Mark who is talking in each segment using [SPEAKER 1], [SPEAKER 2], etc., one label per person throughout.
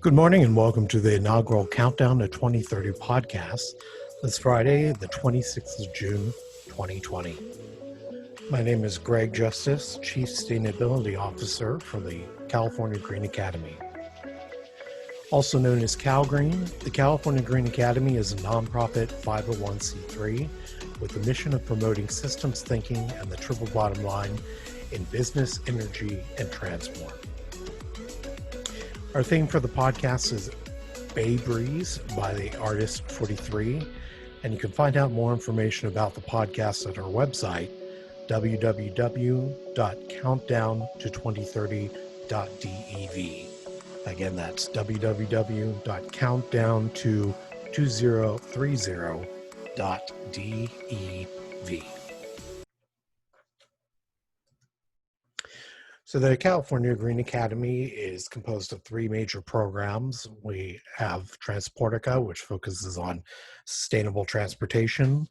[SPEAKER 1] Good morning and welcome to the inaugural Countdown to 2030 podcast. This Friday, the 26th of June, 2020. My name is Greg Justice, Chief Sustainability Officer for the California Green Academy. Also known as CalGreen, the California Green Academy is a nonprofit 501c3 with the mission of promoting systems thinking and the triple bottom line in business, energy, and transport. Our theme for the podcast is Bay Breeze by the artist 43, and you can find out more information about the podcast at our website, www.countdownto2030.dev. Again, that's www.countdownto2030.dev. So the California Green Academy is composed of three major programs. We have Transportica, which focuses on sustainable transportation,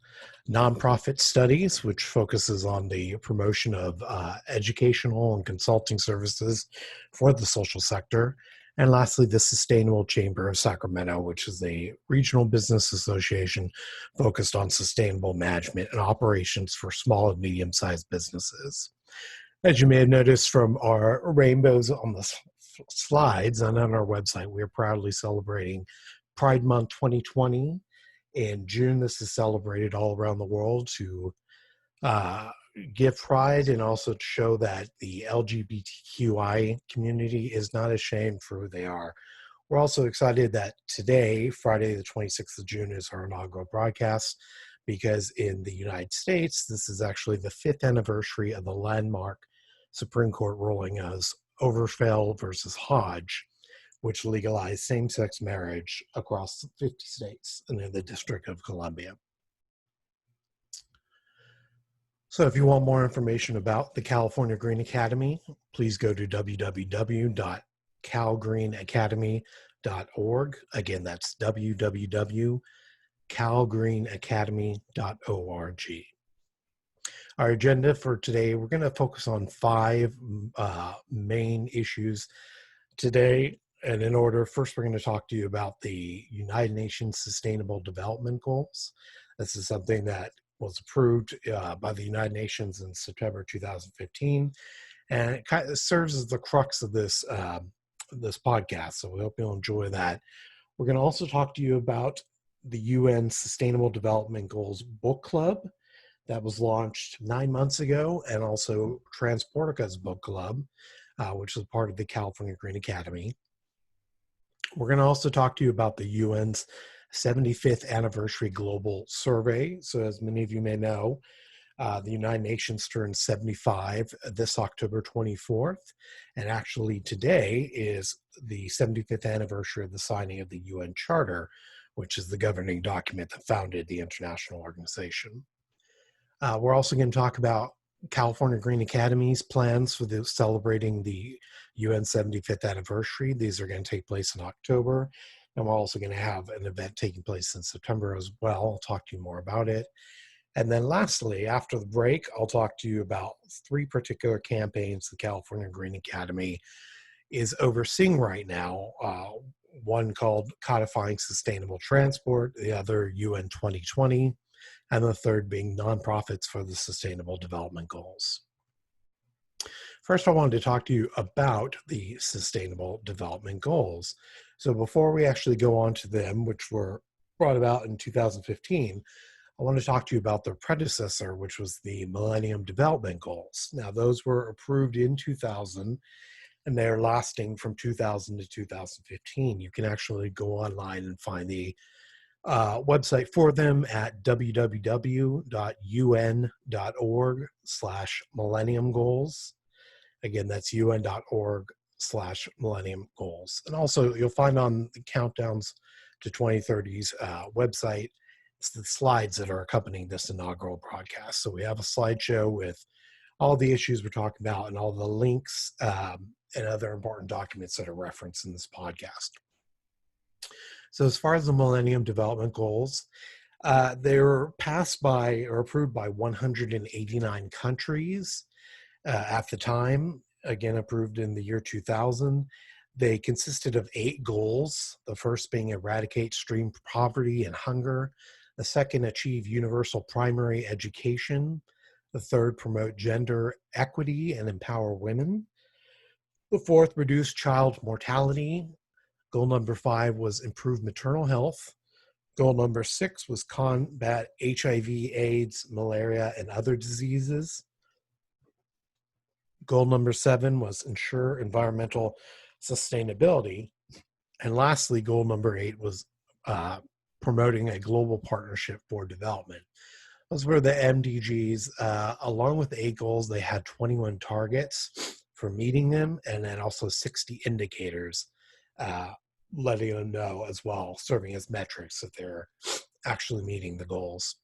[SPEAKER 1] Nonprofit Studies, which focuses on the promotion of educational and consulting services for the social sector, and lastly, the Sustainable Chamber of Sacramento, which is a regional business association focused on sustainable management and operations for small and medium-sized businesses. As you may have noticed from our rainbows on the slides and on our website, we are proudly celebrating Pride Month 2020. In June, this is celebrated all around the world to give pride and also to show that the LGBTQI community is not ashamed for who they are. We're also excited that today, Friday the 26th of June, is our inaugural broadcast, because in the United States, this is actually the 5th anniversary of the landmark Supreme Court ruling as Overfell versus Hodge, which legalized same-sex marriage across 50 states and in the District of Columbia. So if you want more information about the California Green Academy, please go to www.calgreenacademy.org. Again, that's www.calgreenacademy.org. Our agenda for today, we're going to focus on five main issues today. And in order, first, we're going to talk to you about the United Nations Sustainable Development Goals. This is something that was approved by the United Nations in September 2015. And it kind of serves as the crux of this, this podcast. So we hope you'll enjoy that. We're going to also talk to you about the UN Sustainable Development Goals Book Club that was launched 9 months ago, and also Transportica's book club, which is part of the California Green Academy. We're going to also talk to you about the UN's 75th anniversary global survey. So as many of you may know, the United Nations turned 75 this October 24th, and actually today is the 75th anniversary of the signing of the UN Charter, which is the governing document that founded the international organization. We're also going to talk about California Green Academy's plans for celebrating the UN 75th anniversary. These are going to take place in October, and we're also going to have an event taking place in September as well. I'll talk to you more about it. And then lastly, after the break, I'll talk to you about three particular campaigns the California Green Academy is overseeing right now. One called Codifying Sustainable Transport, the other UN 2020, and the third being Nonprofits for the Sustainable Development Goals. First, I wanted to talk to you about the Sustainable Development Goals. So before we actually go on to them, which were brought about in 2015, I want to talk to you about their predecessor, which was the Millennium Development Goals. Now, those were approved in 2000, and they're lasting from 2000 to 2015. You can actually go online and find the website for them at www.un.org/millennium goals. Again, that's un.org/millennium goals. And also you'll find on the Countdowns to 2030's website, it's the slides that are accompanying this inaugural broadcast. So we have a slideshow with all the issues we're talking about and all the links and other important documents that are referenced in this podcast. So as far as the Millennium Development Goals, they were passed by or approved by 189 countries at the time, again approved in the year 2000. They consisted of 8 goals, the first being eradicate extreme poverty and hunger, the second, achieve universal primary education, the third, promote gender equity and empower women, the fourth, reduce child mortality. Goal number 5 was improve maternal health. Goal number 6 was combat HIV, AIDS, malaria, and other diseases. Goal number 7 was ensure environmental sustainability. And lastly, goal number 8 was promoting a global partnership for development. Those were the MDGs. Along with the 8 goals, they had 21 targets for meeting them, and then also 60 indicators letting them know as well, serving as metrics that they're actually meeting the goals.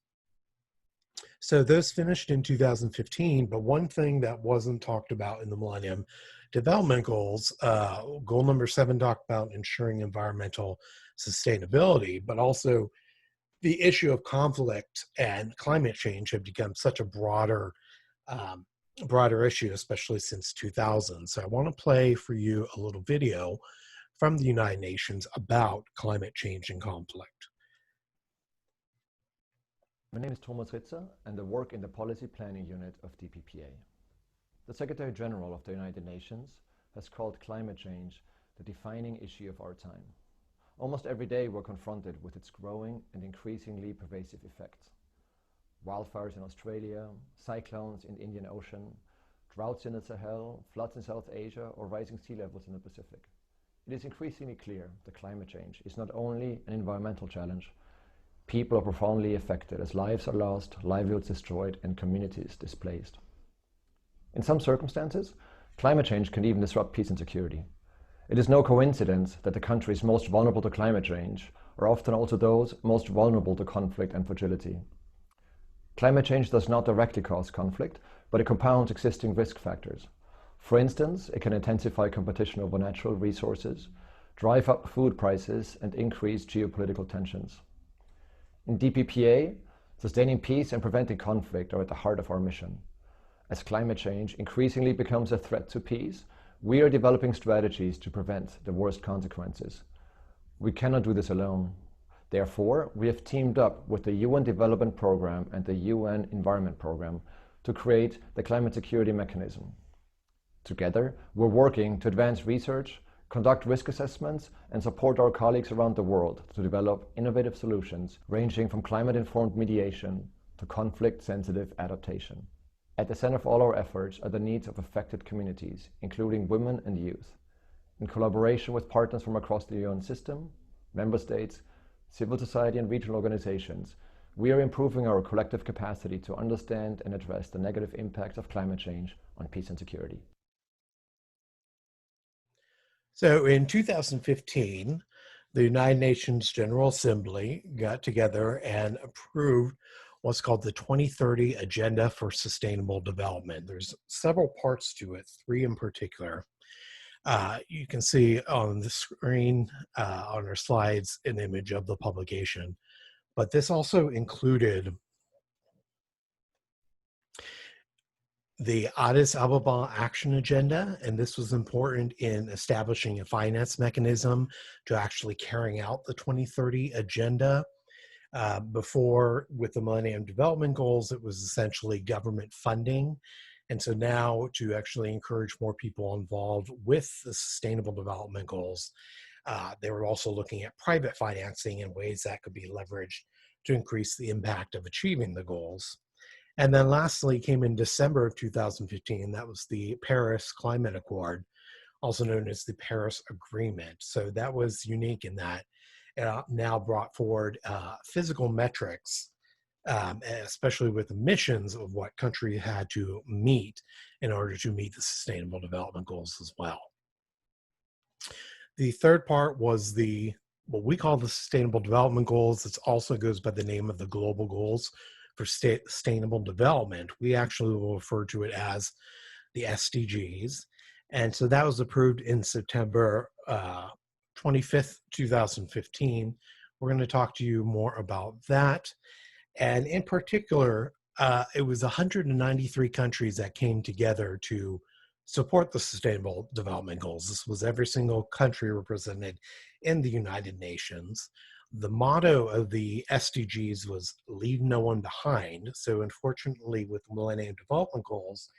[SPEAKER 1] So those finished in 2015, but one thing that wasn't talked about in the Millennium Development Goals, goal number 7 talked about ensuring environmental sustainability, but also the issue of conflict and climate change have become such a broader issue, especially since 2000. So I want to play for you a little video from the United Nations about climate change and conflict.
[SPEAKER 2] My name is Thomas Ritzer, and I work in the Policy Planning Unit of DPPA. The Secretary General of the United Nations has called climate change the defining issue of our time. Almost every day we're confronted with its growing and increasingly pervasive effects. Wildfires in Australia, cyclones in the Indian Ocean, droughts in the Sahel, floods in South Asia, or rising sea levels in the Pacific. It is increasingly clear that climate change is not only an environmental challenge. People are profoundly affected as lives are lost, livelihoods destroyed, and communities displaced. In some circumstances, climate change can even disrupt peace and security. It is no coincidence that the countries most vulnerable to climate change are often also those most vulnerable to conflict and fragility. Climate change does not directly cause conflict, but it compounds existing risk factors. For instance, it can intensify competition over natural resources, drive up food prices, and increase geopolitical tensions. In DPPA, sustaining peace and preventing conflict are at the heart of our mission. As climate change increasingly becomes a threat to peace, we are developing strategies to prevent the worst consequences. We cannot do this alone. Therefore, we have teamed up with the UN Development Programme and the UN Environment Programme to create the Climate Security Mechanism. Together, we're working to advance research, conduct risk assessments, and support our colleagues around the world to develop innovative solutions ranging from climate-informed mediation to conflict-sensitive adaptation. At the center of all our efforts are the needs of affected communities, including women and youth. In collaboration with partners from across the UN system, member states, civil society, and regional organizations, we are improving our collective capacity to understand and address the negative impacts of climate change on peace and security.
[SPEAKER 1] So in 2015, the United Nations General Assembly got together and approved what's called the 2030 Agenda for Sustainable Development. There's several parts to it, 3 in particular. You can see on the screen on our slides an image of the publication, but this also included the Addis Ababa Action Agenda, and this was important in establishing a finance mechanism to actually carrying out the 2030 Agenda. Before, with the Millennium Development Goals, it was essentially government funding. And so now, to actually encourage more people involved with the Sustainable Development Goals, they were also looking at private financing and ways that could be leveraged to increase the impact of achieving the goals. And then lastly came in December of 2015, that was the Paris Climate Accord, also known as the Paris Agreement. So that was unique in that it now brought forward physical metrics, especially with emissions of what countries had to meet in order to meet the Sustainable Development Goals as well. The third part was what we call the Sustainable Development Goals. It also goes by the name of the Global Goals for Sustainable Development. We actually will refer to it as the SDGs. And so that was approved in September 25th, 2015. We're going to talk to you more about that. And in particular, it was 193 countries that came together to support the Sustainable Development Goals. This was every single country represented in the United Nations. The motto of the SDGs was leave no one behind. So unfortunately, with the Millennium Development Goals,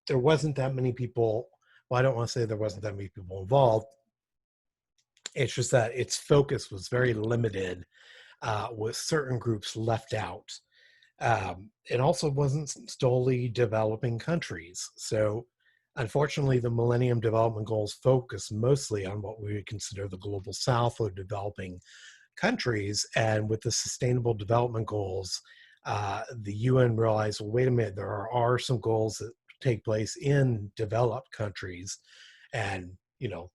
[SPEAKER 1] there wasn't that many people. Well, I don't want to say there wasn't that many people involved. It's just that its focus was very limited, with certain groups left out. It also wasn't solely developing countries. So unfortunately, the Millennium Development Goals focus mostly on what we would consider the global south or developing countries. And with the Sustainable Development Goals, the UN realized, well, wait a minute, there are some goals that take place in developed countries and,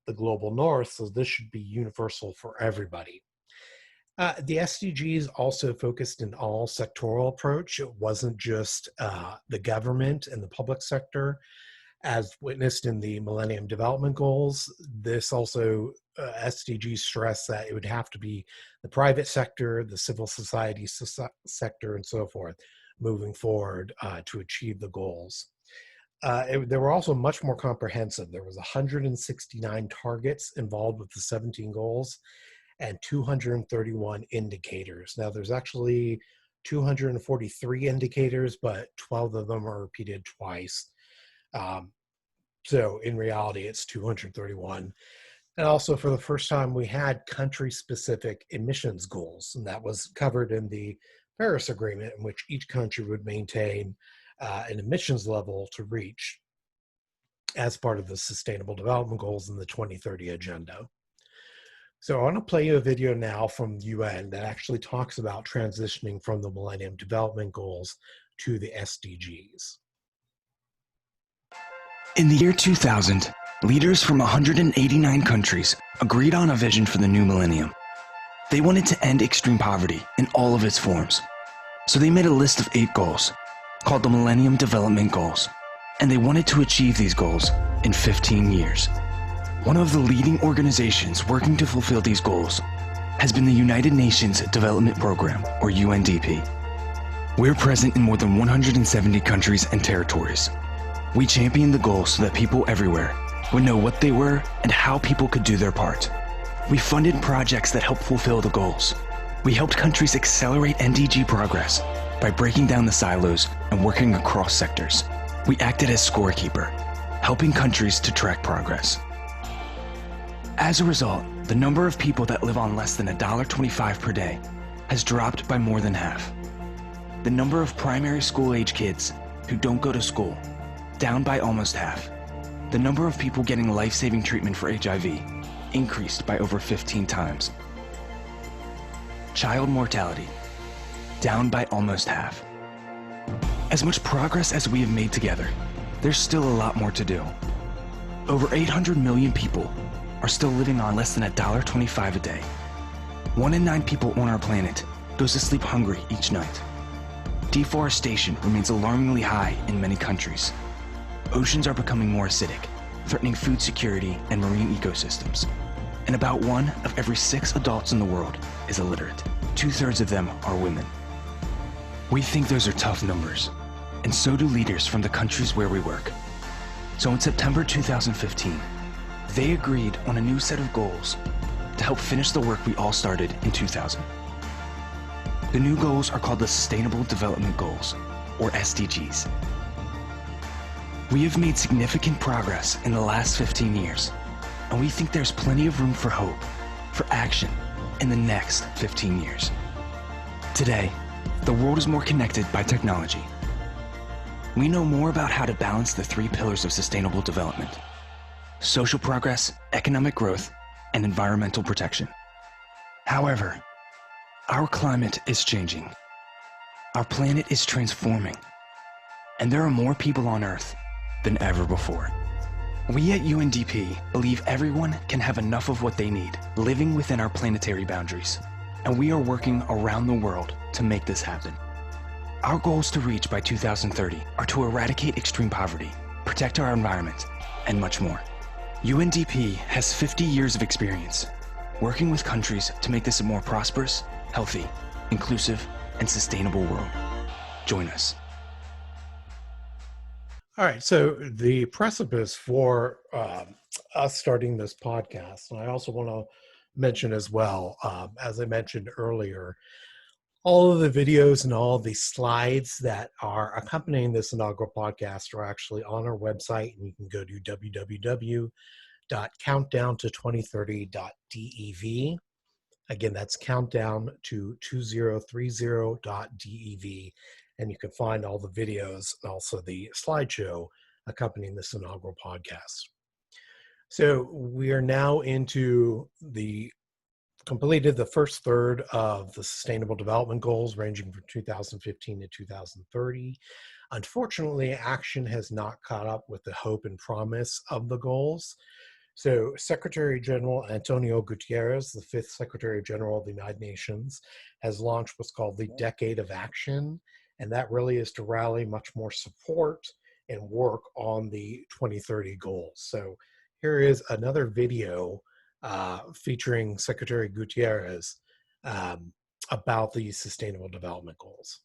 [SPEAKER 1] the global north, so this should be universal for everybody. The SDGs also focused an all sectoral approach. It wasn't just the government and the public sector, as witnessed in the Millennium Development Goals. This also, SDGs stress that it would have to be the private sector, the civil society sector, and so forth, moving forward to achieve the goals. They were also much more comprehensive. There was 169 targets involved with the 17 goals and 231 indicators. Now, there's actually 243 indicators, but 12 of them are repeated twice. So in reality, it's 231. And also, for the first time, we had country-specific emissions goals, and that was covered in the Paris Agreement, in which each country would maintain an emissions level to reach as part of the Sustainable Development Goals in the 2030 Agenda. So I want to play you a video now from the UN that actually talks about transitioning from the Millennium Development Goals to the SDGs.
[SPEAKER 3] In the year 2000, leaders from 189 countries agreed on a vision for the new millennium. They wanted to end extreme poverty in all of its forms. So they made a list of 8 goals, called the Millennium Development Goals, and they wanted to achieve these goals in 15 years. One of the leading organizations working to fulfill these goals has been the United Nations Development Program, or UNDP. We're present in more than 170 countries and territories. We championed the goals so that people everywhere would know what they were and how people could do their part. We funded projects that helped fulfill the goals. We helped countries accelerate NDG progress by breaking down the silos and working across sectors. We acted as scorekeeper, helping countries to track progress. As a result, the number of people that live on less than $1.25 per day has dropped by more than half. The number of primary school-age kids who don't go to school, down by almost half. The number of people getting life-saving treatment for HIV increased by over 15 times. Child mortality, down by almost half. As much progress as we have made together, there's still a lot more to do. Over 800 million people are still living on less than $1.25 a day. 1 in 9 people on our planet goes to sleep hungry each night. Deforestation remains alarmingly high in many countries. Oceans are becoming more acidic, threatening food security and marine ecosystems. And about 1 of every 6 adults in the world is illiterate. 2/3 of them are women. We think those are tough numbers, and so do leaders from the countries where we work. So in September 2015, they agreed on a new set of goals to help finish the work we all started in 2000. The new goals are called the Sustainable Development Goals, or SDGs. We have made significant progress in the last 15 years, and we think there's plenty of room for hope, for action, in the next 15 years. Today, the world is more connected by technology. We know more about how to balance the 3 pillars of sustainable development: social progress, economic growth, and environmental protection. However, our climate is changing. Our planet is transforming, and there are more people on Earth than ever before. We at UNDP believe everyone can have enough of what they need, living within our planetary boundaries, and we are working around the world to make this happen. Our goals to reach by 2030 are to eradicate extreme poverty, protect our environment, and much more. UNDP has 50 years of experience working with countries to make this a more prosperous, healthy, inclusive, and sustainable world. Join us.
[SPEAKER 1] All right. So the precipice for us starting this podcast, and I also want to mention as well, as I mentioned earlier, all of the videos and all the slides that are accompanying this inaugural podcast are actually on our website, and you can go to www.countdownto2030.dev. Again, that's countdown to 2030.dev, and you can find all the videos and also the slideshow accompanying this inaugural podcast. So we are now into the completed the first third of the Sustainable Development Goals ranging from 2015 to 2030. Unfortunately, action has not caught up with the hope and promise of the goals. So, Secretary General Antonio Guterres, the fifth Secretary General of the United Nations, has launched what's called the Decade of Action. And that really is to rally much more support and work on the 2030 goals. So, here is another video featuring Secretary Guterres about the Sustainable Development Goals.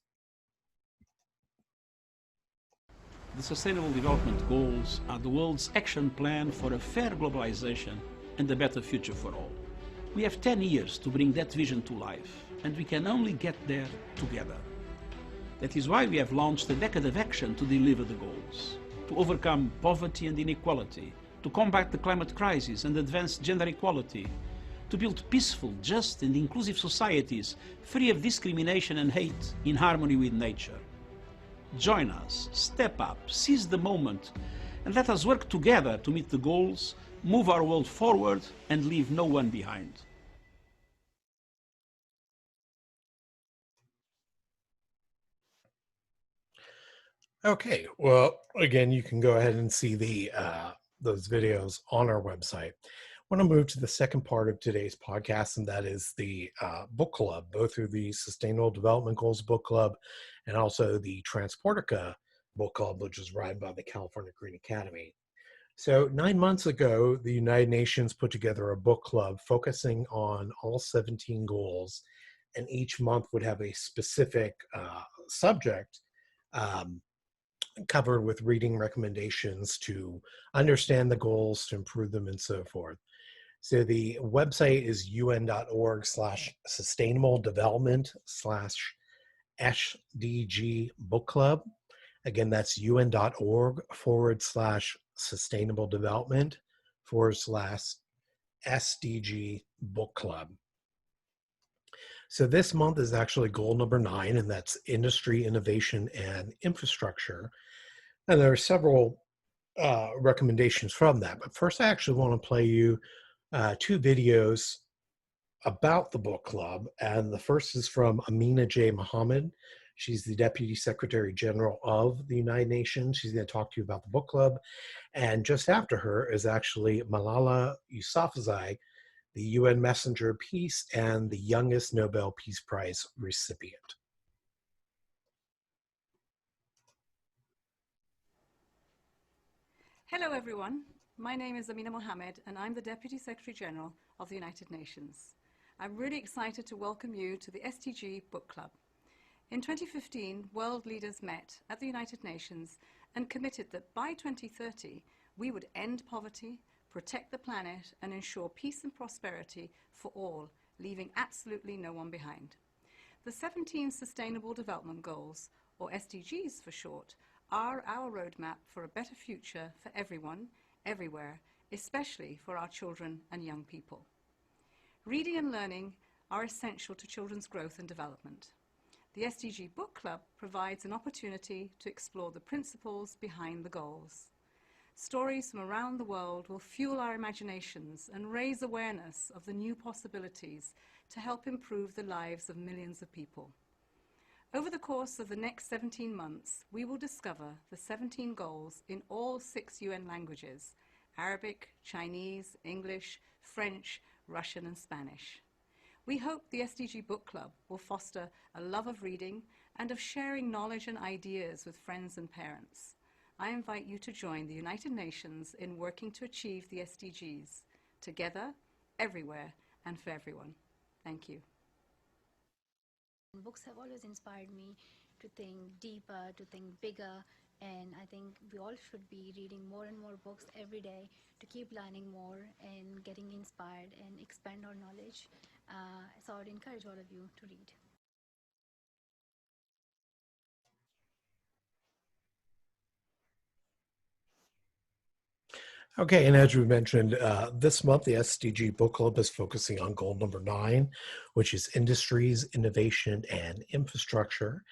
[SPEAKER 4] The Sustainable Development Goals are the world's action plan for a fair globalization and a better future for all. We have 10 years to bring that vision to life, and we can only get there together. That is why we have launched a decade of action to deliver the goals, to overcome poverty and inequality, to combat the climate crisis and advance gender equality, to build peaceful, just and inclusive societies free of discrimination and hate in harmony with nature. Join us, step up, seize the moment, and let us work together to meet the goals, move our world forward, and leave no one behind.
[SPEAKER 1] Okay, well, again, you can go ahead and see the those videos on our website. I want to move to the second part of today's podcast, and that is the book club, both through the Sustainable Development Goals book club and also the Transportica book club, which is run by the California Green Academy. So 9 months ago, the United Nations put together a book club focusing on all 17 goals, and each month would have a specific subject covered with reading recommendations to understand the goals, to improve them, and so forth. So the website is un.org/sustainable development /SDG book club. Again, that's un.org/sustainable development /SDG book club. So this month is actually goal number 9, and that's industry, innovation, and infrastructure. And there are several recommendations from that. But first, I actually want to play you 2 videos about the book club. And the first is from Amina J. Mohammed. She's the Deputy Secretary General of the United Nations. She's going to talk to you about the book club. And just after her is actually Malala Yousafzai, the UN Messenger of Peace and the youngest Nobel Peace Prize recipient.
[SPEAKER 5] Hello everyone, my name is Amina Mohammed and I'm the Deputy Secretary General of the United Nations. I'm really excited to welcome you to the SDG Book Club. In 2015, world leaders met at the United Nations and committed that by 2030 we would end poverty, protect the planet and ensure peace and prosperity for all, leaving absolutely no one behind. The 17 Sustainable Development Goals, or SDGs for short, are our roadmap for a better future for everyone, everywhere, especially for our children and young people. Reading and learning are essential to children's growth and development. The SDG Book Club provides an opportunity to explore the principles behind the goals. Stories from around the world will fuel our imaginations and raise awareness of the new possibilities to help improve the lives of millions of people. Over the course of the next 17 months, we will discover the 17 goals in all 6 UN languages: Arabic, Chinese, English, French, Russian, and Spanish. We hope the SDG Book Club will foster a love of reading and of sharing knowledge and ideas with friends and parents. I invite you to join the United Nations in working to achieve the SDGs, together, everywhere, and for everyone. Thank you.
[SPEAKER 6] Books have always inspired me to think deeper, to think bigger, And I think we all should be reading more and more books every day to keep learning more and getting inspired and expand our knowledge. So I would encourage all of you to read.
[SPEAKER 1] Okay, and as we mentioned, this month the SDG Book Club is focusing on goal number 9, which is industries, innovation, and infrastructure.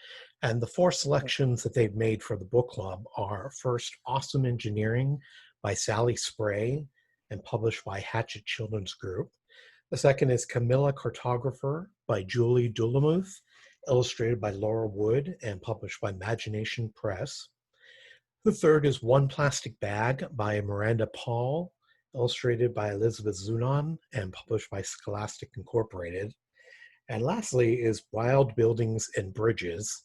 [SPEAKER 1] And the 4 selections that they've made for the book club are first, Awesome Engineering by Sally Spray and published by Hatchet Children's Group. The second is Camilla Cartographer by Julie Dulamuth, illustrated by Laura Wood and published by Imagination Press. The third is One Plastic Bag by Miranda Paul, illustrated by Elizabeth Zunon and published by Scholastic Incorporated. And lastly is Wild Buildings and Bridges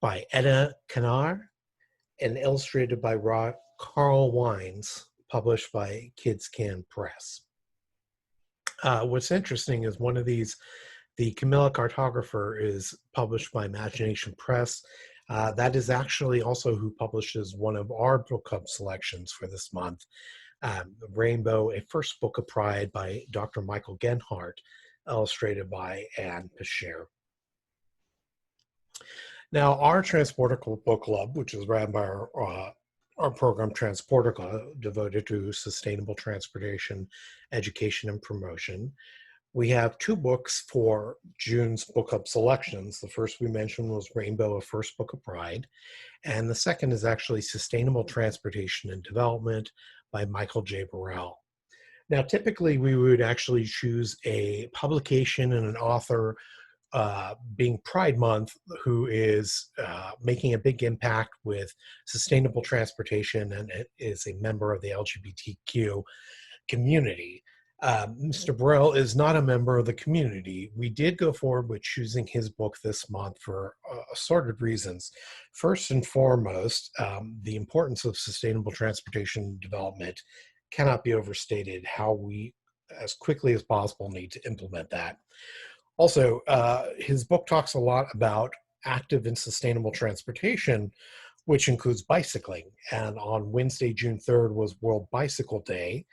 [SPEAKER 1] by Edna Canar and illustrated by Carl Wines, published by Kids Can Press. What's interesting is one of these, the Camilla Cartographer, is published by Imagination Press. That is actually also who publishes one of our book club selections for this month, Rainbow, A First Book of Pride by Dr. Michael Genhart, illustrated by Anne Pescher. Now, our Transportical Book Club, which is ran by our program Transportica, devoted to sustainable transportation, education, and promotion. We have 2 books for June's book club selections. The first we mentioned was Rainbow, A First Book of Pride. And the second is actually Sustainable Transportation and Development by Michael J. Burrell. Now, typically we would actually choose a publication and an author, being Pride Month, who is making a big impact with sustainable transportation and is a member of the LGBTQ community. Mr. Burrell is not a member of the community. We did go forward with choosing his book this month for assorted reasons. First and foremost, the importance of sustainable transportation development cannot be overstated, how we, as quickly as possible, need to implement that. Also, his book talks a lot about active and sustainable transportation, which includes bicycling. And on Wednesday, June 3rd was World Bicycle Day.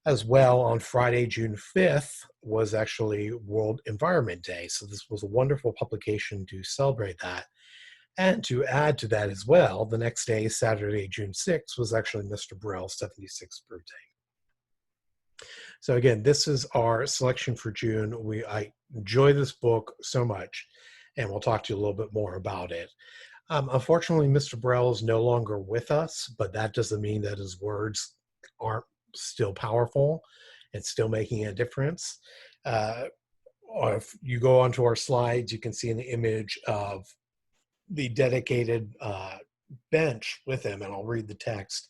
[SPEAKER 1] As well, on Friday, June 5th was actually World Environment Day. So this was a wonderful publication to celebrate that. And to add to that as well, the next day, Saturday, June 6th, was actually Mr. Burrell's 76th birthday. So again, this is our selection for June. I enjoy this book so much, and we'll talk to you a little bit more about it. Unfortunately, Mr. Burrell is no longer with us, but that doesn't mean that his words aren't still powerful and still making a difference. If you go onto our slides, you can see an image of the dedicated bench with him, and I'll read the text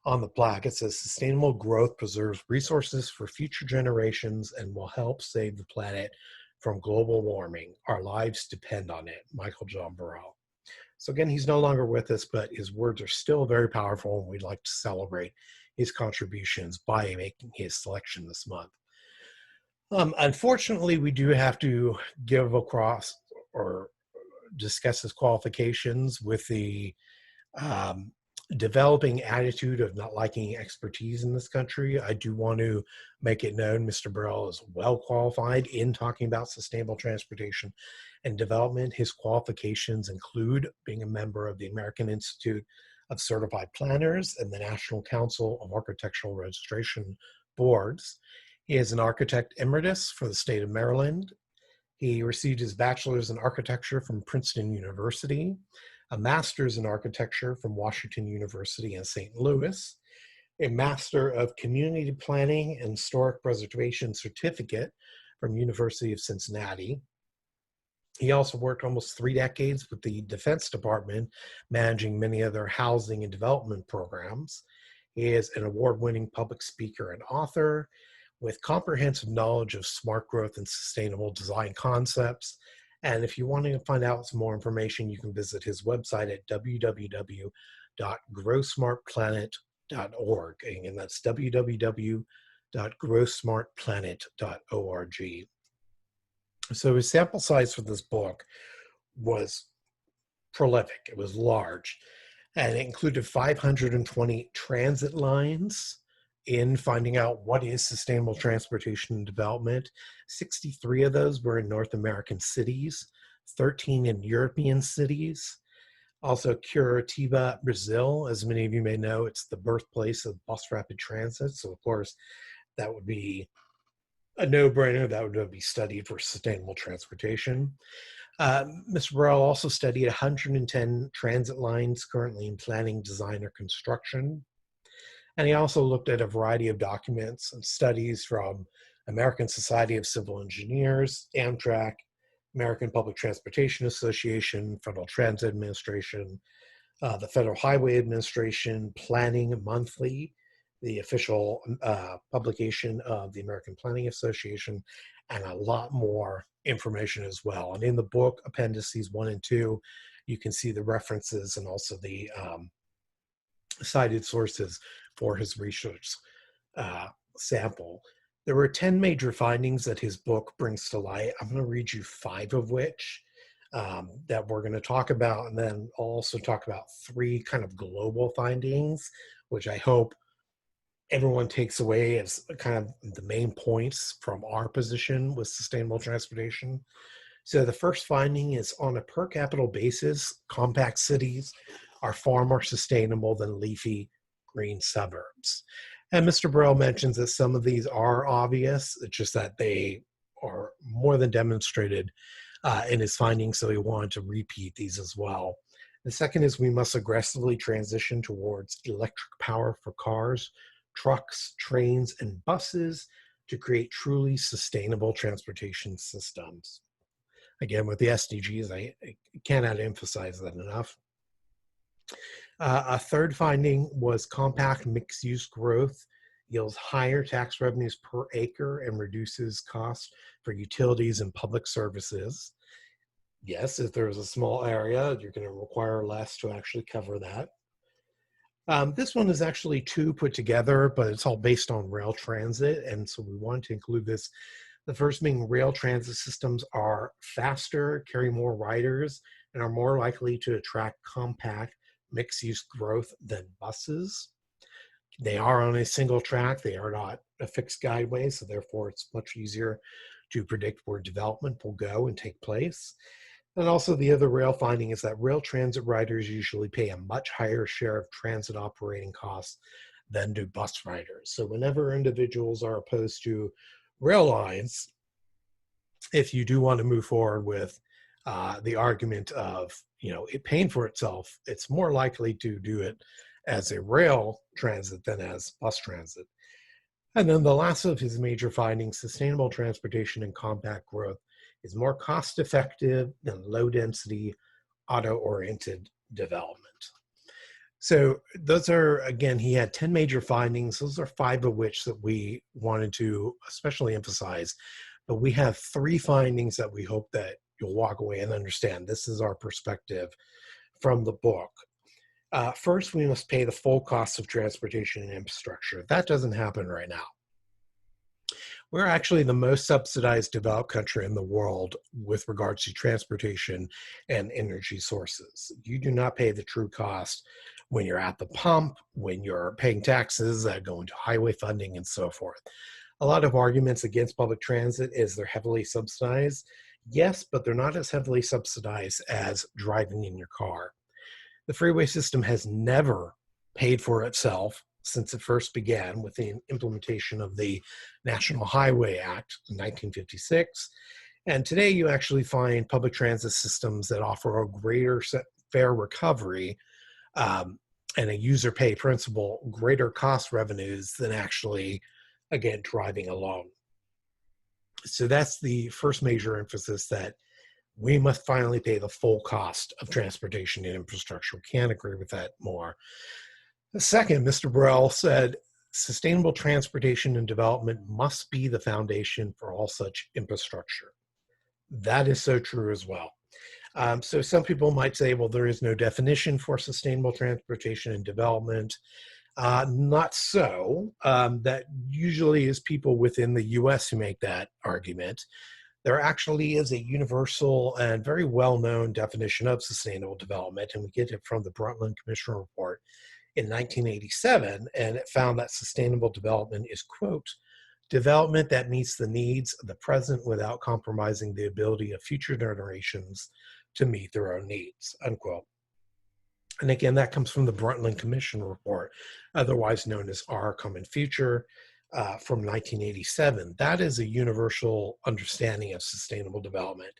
[SPEAKER 1] on the plaque. It says, "Sustainable growth preserves resources for future generations and will help save the planet from global warming. Our lives depend on it. Michael John Burrell." So again, he's no longer with us, but his words are still very powerful, and we'd like to celebrate his contributions by making his selection this month. Unfortunately, we do have to give across or discuss his qualifications with the developing attitude of not liking expertise in this country. I do want to make it known Mr. Burrell is well qualified in talking about sustainable transportation and development. His qualifications include being a member of the American Institute of Certified Planners and the National Council of Architectural Registration Boards. He is an architect emeritus for the state of Maryland. He received his bachelor's in architecture from Princeton University, a master's in architecture from Washington University in St. Louis, a master of community planning and historic preservation certificate from University of Cincinnati. He also worked almost 3 decades with the Defense Department, managing many of their housing and development programs. He is an award-winning public speaker and author with comprehensive knowledge of smart growth and sustainable design concepts. And if you want to find out some more information, you can visit his website at www.growsmartplanet.org. And that's www.growsmartplanet.org. So his sample size for this book was prolific. It was large. And it included 520 transit lines in finding out what is sustainable transportation and development. 63 of those were in North American cities, 13 in European cities. Also, Curitiba, Brazil, as many of you may know, it's the birthplace of bus rapid transit. So, of course, that would be a no-brainer. That would be studied for sustainable transportation. Mr. Burrell also studied 110 transit lines currently in planning, design, or construction. And he also looked at a variety of documents and studies from American Society of Civil Engineers, Amtrak, American Public Transportation Association, Federal Transit Administration, the Federal Highway Administration, Planning Monthly, the official publication of the American Planning Association, and a lot more information as well. And in the book, appendices 1 and 2, you can see the references and also the cited sources for his research sample. There were 10 major findings that his book brings to light. I'm going to read you 5 of which that we're going to talk about, and then I'll also talk about 3 kind of global findings, which I hope everyone takes away as kind of the main points from our position with sustainable transportation. So the first finding is, on a per capita basis, compact cities are far more sustainable than leafy green suburbs. And Mr. Burrell mentions that some of these are obvious. It's just that they are more than demonstrated in his findings, so he wanted to repeat these as well. The second is, we must aggressively transition towards electric power for cars, trucks, trains, and buses to create truly sustainable transportation systems. Again, with the SDGs, I cannot emphasize that enough. A third finding was compact mixed-use growth yields higher tax revenues per acre and reduces costs for utilities and public services. Yes, if there's a small area, you're going to require less to actually cover that. This one is actually 2 put together, but it's all based on rail transit, and so we want to include this. The first being, rail transit systems are faster, carry more riders, and are more likely to attract compact mixed-use growth than buses. They are on a single track. They are not a fixed guideway, so therefore it's much easier to predict where development will go and take place. And also, the other rail finding is that rail transit riders usually pay a much higher share of transit operating costs than do bus riders. So whenever individuals are opposed to rail lines, if you do want to move forward with the argument of, it paying for itself, it's more likely to do it as a rail transit than as bus transit. And then the last of his major findings, sustainable transportation and compact growth is more cost-effective than low-density, auto-oriented development. So those are, again, he had 10 major findings. Those are 5 of which that we wanted to especially emphasize. But we have 3 findings that we hope that you'll walk away and understand. This is our perspective from the book. First, we must pay the full cost of transportation and infrastructure. That doesn't happen right now. We're actually the most subsidized developed country in the world with regards to transportation and energy sources. You do not pay the true cost when you're at the pump, when you're paying taxes that go into highway funding and so forth. A lot of arguments against public transit is they're heavily subsidized. Yes, but they're not as heavily subsidized as driving in your car. The freeway system has never paid for itself since it first began with the implementation of the National Highway Act in 1956. And today you actually find public transit systems that offer a greater fare recovery and a user pay principle, greater cost revenues than actually, again, driving alone. So that's the first major emphasis, that we must finally pay the full cost of transportation and infrastructure. We can't agree with that more. The second, Mr. Burrell said, sustainable transportation and development must be the foundation for all such infrastructure. That is so true as well. So some people might say, well, there is no definition for sustainable transportation and development. Not so. That usually is people within the US who make that argument. there actually is a universal and very well-known definition of sustainable development, and we get it from the Brundtland Commission report in 1987, and it found that sustainable development is, quote, development that meets the needs of the present without compromising the ability of future generations to meet their own needs, unquote. And again, that comes from the Brundtland Commission report, otherwise known as Our Common Future, from 1987. That is a universal understanding of sustainable development.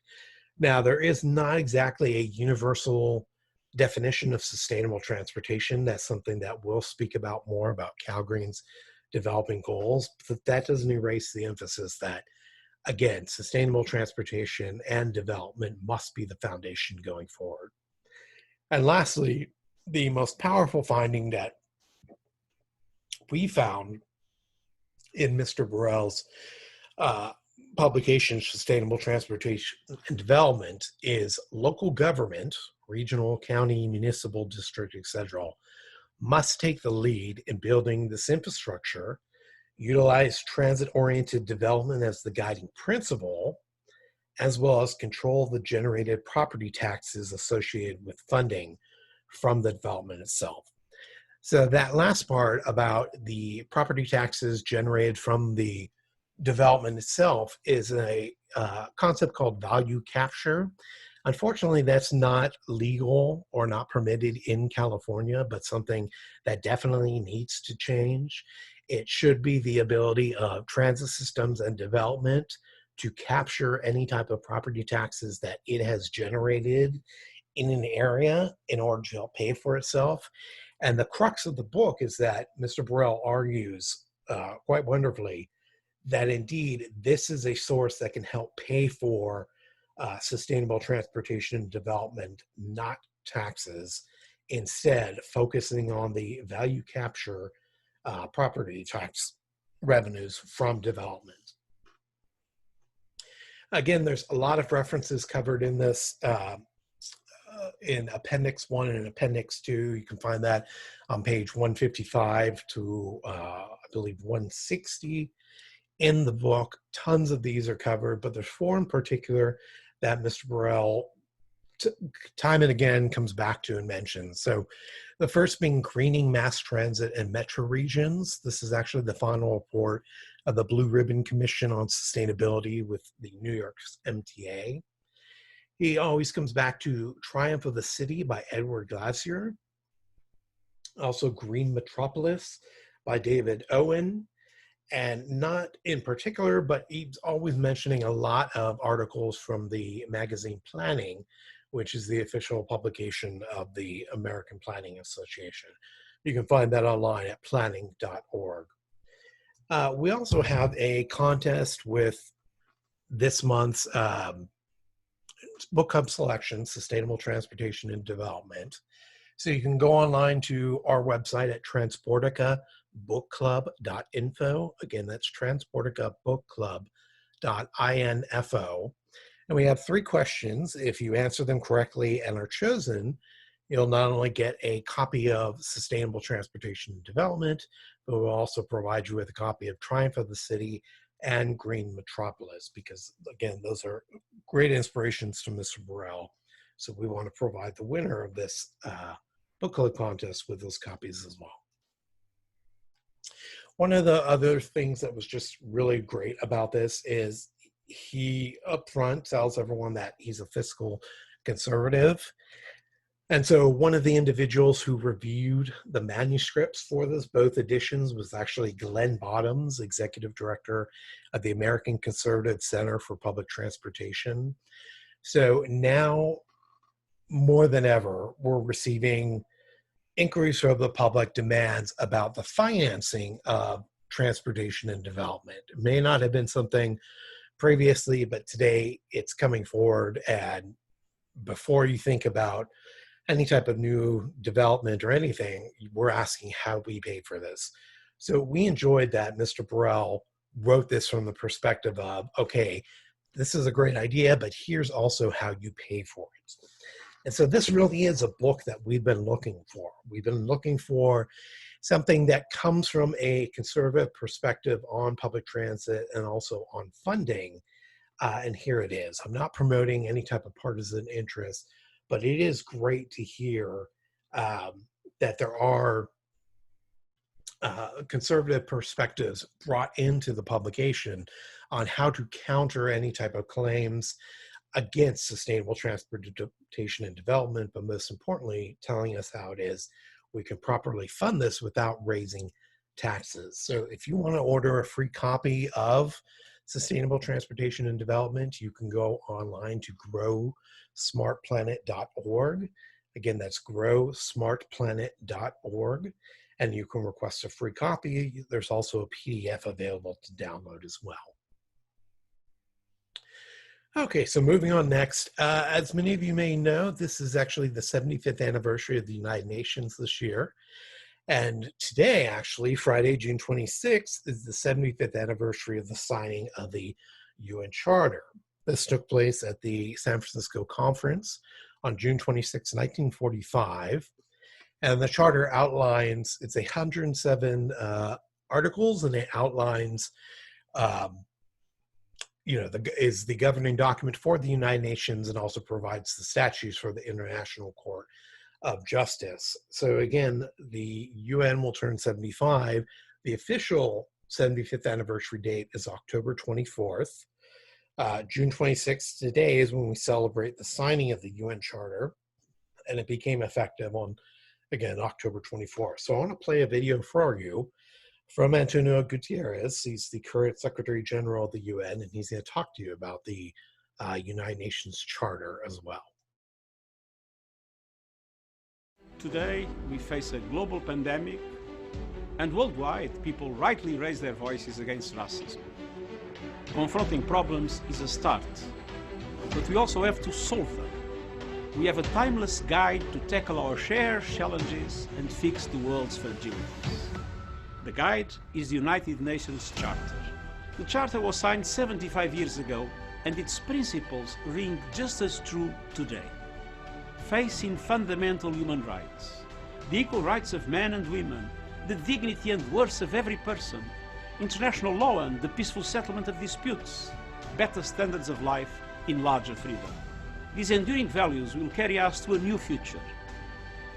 [SPEAKER 1] Now, there is not exactly a universal definition of sustainable transportation. That's something that we'll speak about more about CalGreen's developing goals, but that doesn't erase the emphasis that, again, sustainable transportation and development must be the foundation going forward. And lastly, the most powerful finding that we found in Mr. Burrell's publication, Sustainable Transportation and Development, is local government, regional, county, municipal, district, etc., must take the lead in building this infrastructure, utilize transit-oriented development as the guiding principle, as well as control the generated property taxes associated with funding from the development itself. So that last part about the property taxes generated from the development itself is a concept called value capture. Unfortunately, that's not legal or not permitted in California, but something that definitely needs to change. It should be the ability of transit systems and development to capture any type of property taxes that it has generated in an area in order to help pay for itself. And the crux of the book is that Mr. Burrell argues quite wonderfully that indeed this is a source that can help pay for sustainable transportation and development, not taxes, instead focusing on the value capture property tax revenues from development. Again, there's a lot of references covered in this in Appendix 1 and Appendix 2. You can find that on page 155 to, I believe, 160 in the book. Tons of these are covered, but there's 4 in particular that Mr. Burrell time and again comes back to and mentions. So the first being greening mass transit in metro regions. This is actually the final report of the Blue Ribbon Commission on Sustainability with the New York's MTA. He always comes back to Triumph of the City by Edward Glacier. Also Green Metropolis by David Owen. And not in particular, but he's always mentioning a lot of articles from the magazine Planning, which is the official publication of the American Planning Association. You can find that online at planning.org. We also have a contest with this month's book club selection, Sustainable Transportation and Development. So you can go online to our website at transporticabookclub.info. Again, that's transporticabookclub.info. And we have 3 questions. If you answer them correctly and are chosen, you'll not only get a copy of Sustainable Transportation and Development, but we'll also provide you with a copy of Triumph of the City and Green Metropolis, because again, those are great inspirations to Mr. Burrell. So we want to provide the winner of this book club contest with those copies as well. One of the other things that was just really great about this is he upfront tells everyone that he's a fiscal conservative. And so one of the individuals who reviewed the manuscripts for this, both editions, was actually Glenn Bottoms, executive director of the American Conservative Center for Public Transportation. So now, more than ever, we're receiving inquiries from the public, demands about the financing of transportation and development. It may not have been something previously, but today it's coming forward. And before you think about any type of new development or anything, we're asking how we pay for this. So we enjoyed that Mr. Burrell wrote this from the perspective of, okay, this is a great idea, but here's also how you pay for it. And so this really is a book that we've been looking for. We've been looking for something that comes from a conservative perspective on public transit and also on funding, and here it is. I'm not promoting any type of partisan interest, but it is great to hear that there are conservative perspectives brought into the publication on how to counter any type of claims against sustainable transportation and development, but most importantly, telling us how it is we can properly fund this without raising taxes. So if you want to order a free copy of Sustainable Transportation and Development, you can go online to growsmartplanet.org. Again, that's growsmartplanet.org, and you can request a free copy. There's also a PDF available to download as well. Okay, so moving on next. As many of you may know, this is actually the 75th anniversary of the United Nations this year. And today, actually, Friday, June 26th, is the 75th anniversary of the signing of the UN Charter. This took place at the San Francisco Conference on June 26, 1945. And the Charter outlines, it's 107 articles, and it outlines is the governing document for the United Nations, and also provides the statutes for the International Court of Justice. So again, the UN will turn 75. The official 75th anniversary date is October 24th. June 26th today is when we celebrate the signing of the UN Charter, and it became effective on, again, October 24th. So I want to play a video for you from Antonio Gutierrez. He's the current Secretary General of the UN, and he's going to talk to you about the United Nations Charter as well.
[SPEAKER 4] Today, we face a global pandemic, and worldwide, people rightly raise their voices against racism. Confronting problems is a start, but we also have to solve them. We have a timeless guide to tackle our shared challenges and fix the world's fragilities. The guide is the United Nations Charter. The Charter was signed 75 years ago, and its principles ring just as true today. Facing fundamental human rights, the equal rights of men and women, the dignity and worth of every person, international law and the peaceful settlement of disputes, better standards of life in larger freedom. These enduring values will carry us to a new future.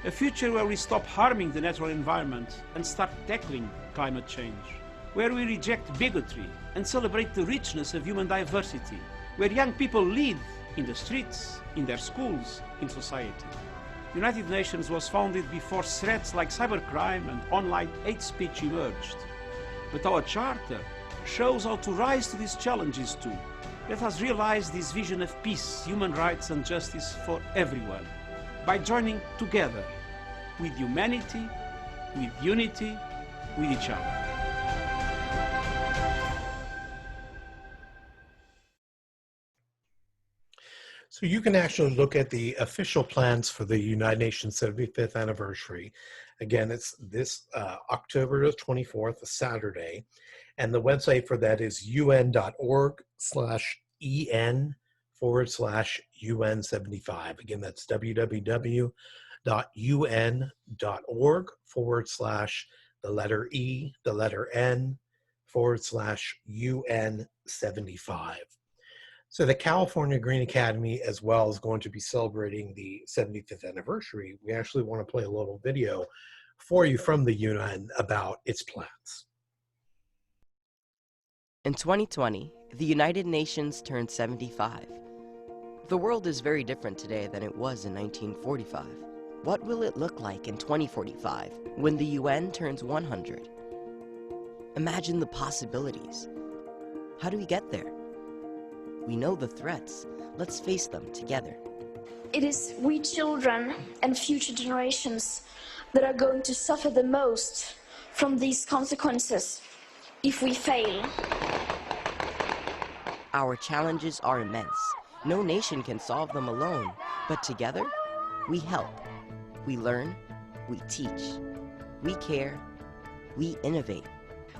[SPEAKER 4] A future where we stop harming the natural environment and start tackling climate change. Where we reject bigotry and celebrate the richness of human diversity. Where young people lead in the streets, in their schools, in society. The United Nations was founded before threats like cybercrime and online hate speech emerged. But our Charter shows how to rise to these challenges too. Let us realize this vision of peace, human rights and justice for everyone by joining together with humanity, with unity, with each other.
[SPEAKER 1] So you can actually look at the official plans for the United Nations 75th anniversary. Again, it's this October 24th, a Saturday. And the website for that is un.org/en/UN75. Again, that's www.un.org/E/N/UN75. So the California Green Academy, as well, is going to be celebrating the 75th anniversary. We actually want to play a little video for you from the UN about its plans.
[SPEAKER 7] In 2020, the United Nations turned 75. The world is very different today than it was in 1945. What will it look like in 2045 when the UN turns 100? Imagine the possibilities. How do we get there? We know the threats. Let's face them together.
[SPEAKER 8] It is we children and future generations that are going to suffer the most from these consequences if we fail.
[SPEAKER 7] Our challenges are immense. No nation can solve them alone, but together, we help. We learn, we teach, we care, we innovate.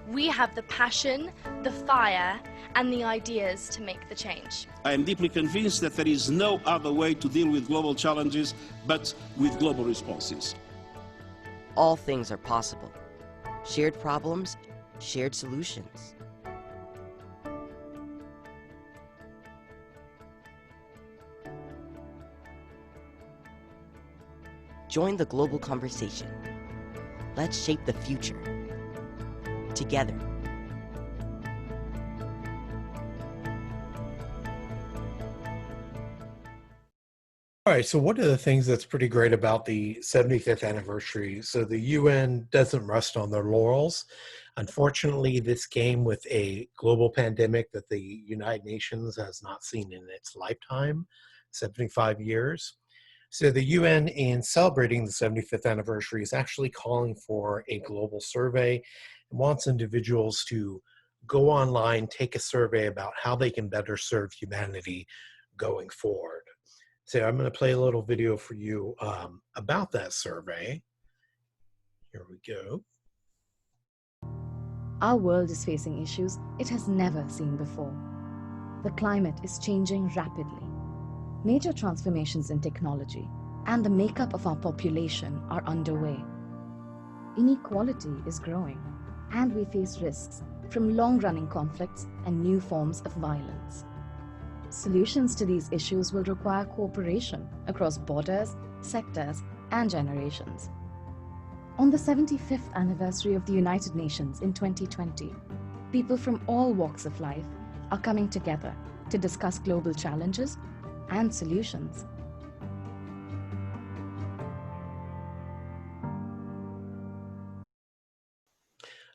[SPEAKER 9] We have the passion, the fire, and the ideas to make the change.
[SPEAKER 4] I am deeply convinced that there is no other way to deal with global challenges but with global responses.
[SPEAKER 7] All things are possible. Shared problems, shared solutions. Join the global conversation. Let's shape the future together.
[SPEAKER 1] All right, so one of the things that's pretty great about the 75th anniversary, so the UN doesn't rest on their laurels. Unfortunately, this came with a global pandemic that the United Nations has not seen in its lifetime, 75 years. So the UN, in celebrating the 75th anniversary, is actually calling for a global survey and wants individuals to go online, take a survey about how they can better serve humanity going forward. So I'm going to play a little video for you about that survey. Here we go.
[SPEAKER 10] Our world is facing issues it has never seen before. The climate is changing rapidly. Major transformations in technology and the makeup of our population are underway. Inequality is growing, and we face risks from long-running conflicts and new forms of violence. Solutions to these issues will require cooperation across borders, sectors, and generations. On the 75th anniversary of the United Nations in 2020, people from all walks of life are coming together to discuss global challenges and solutions.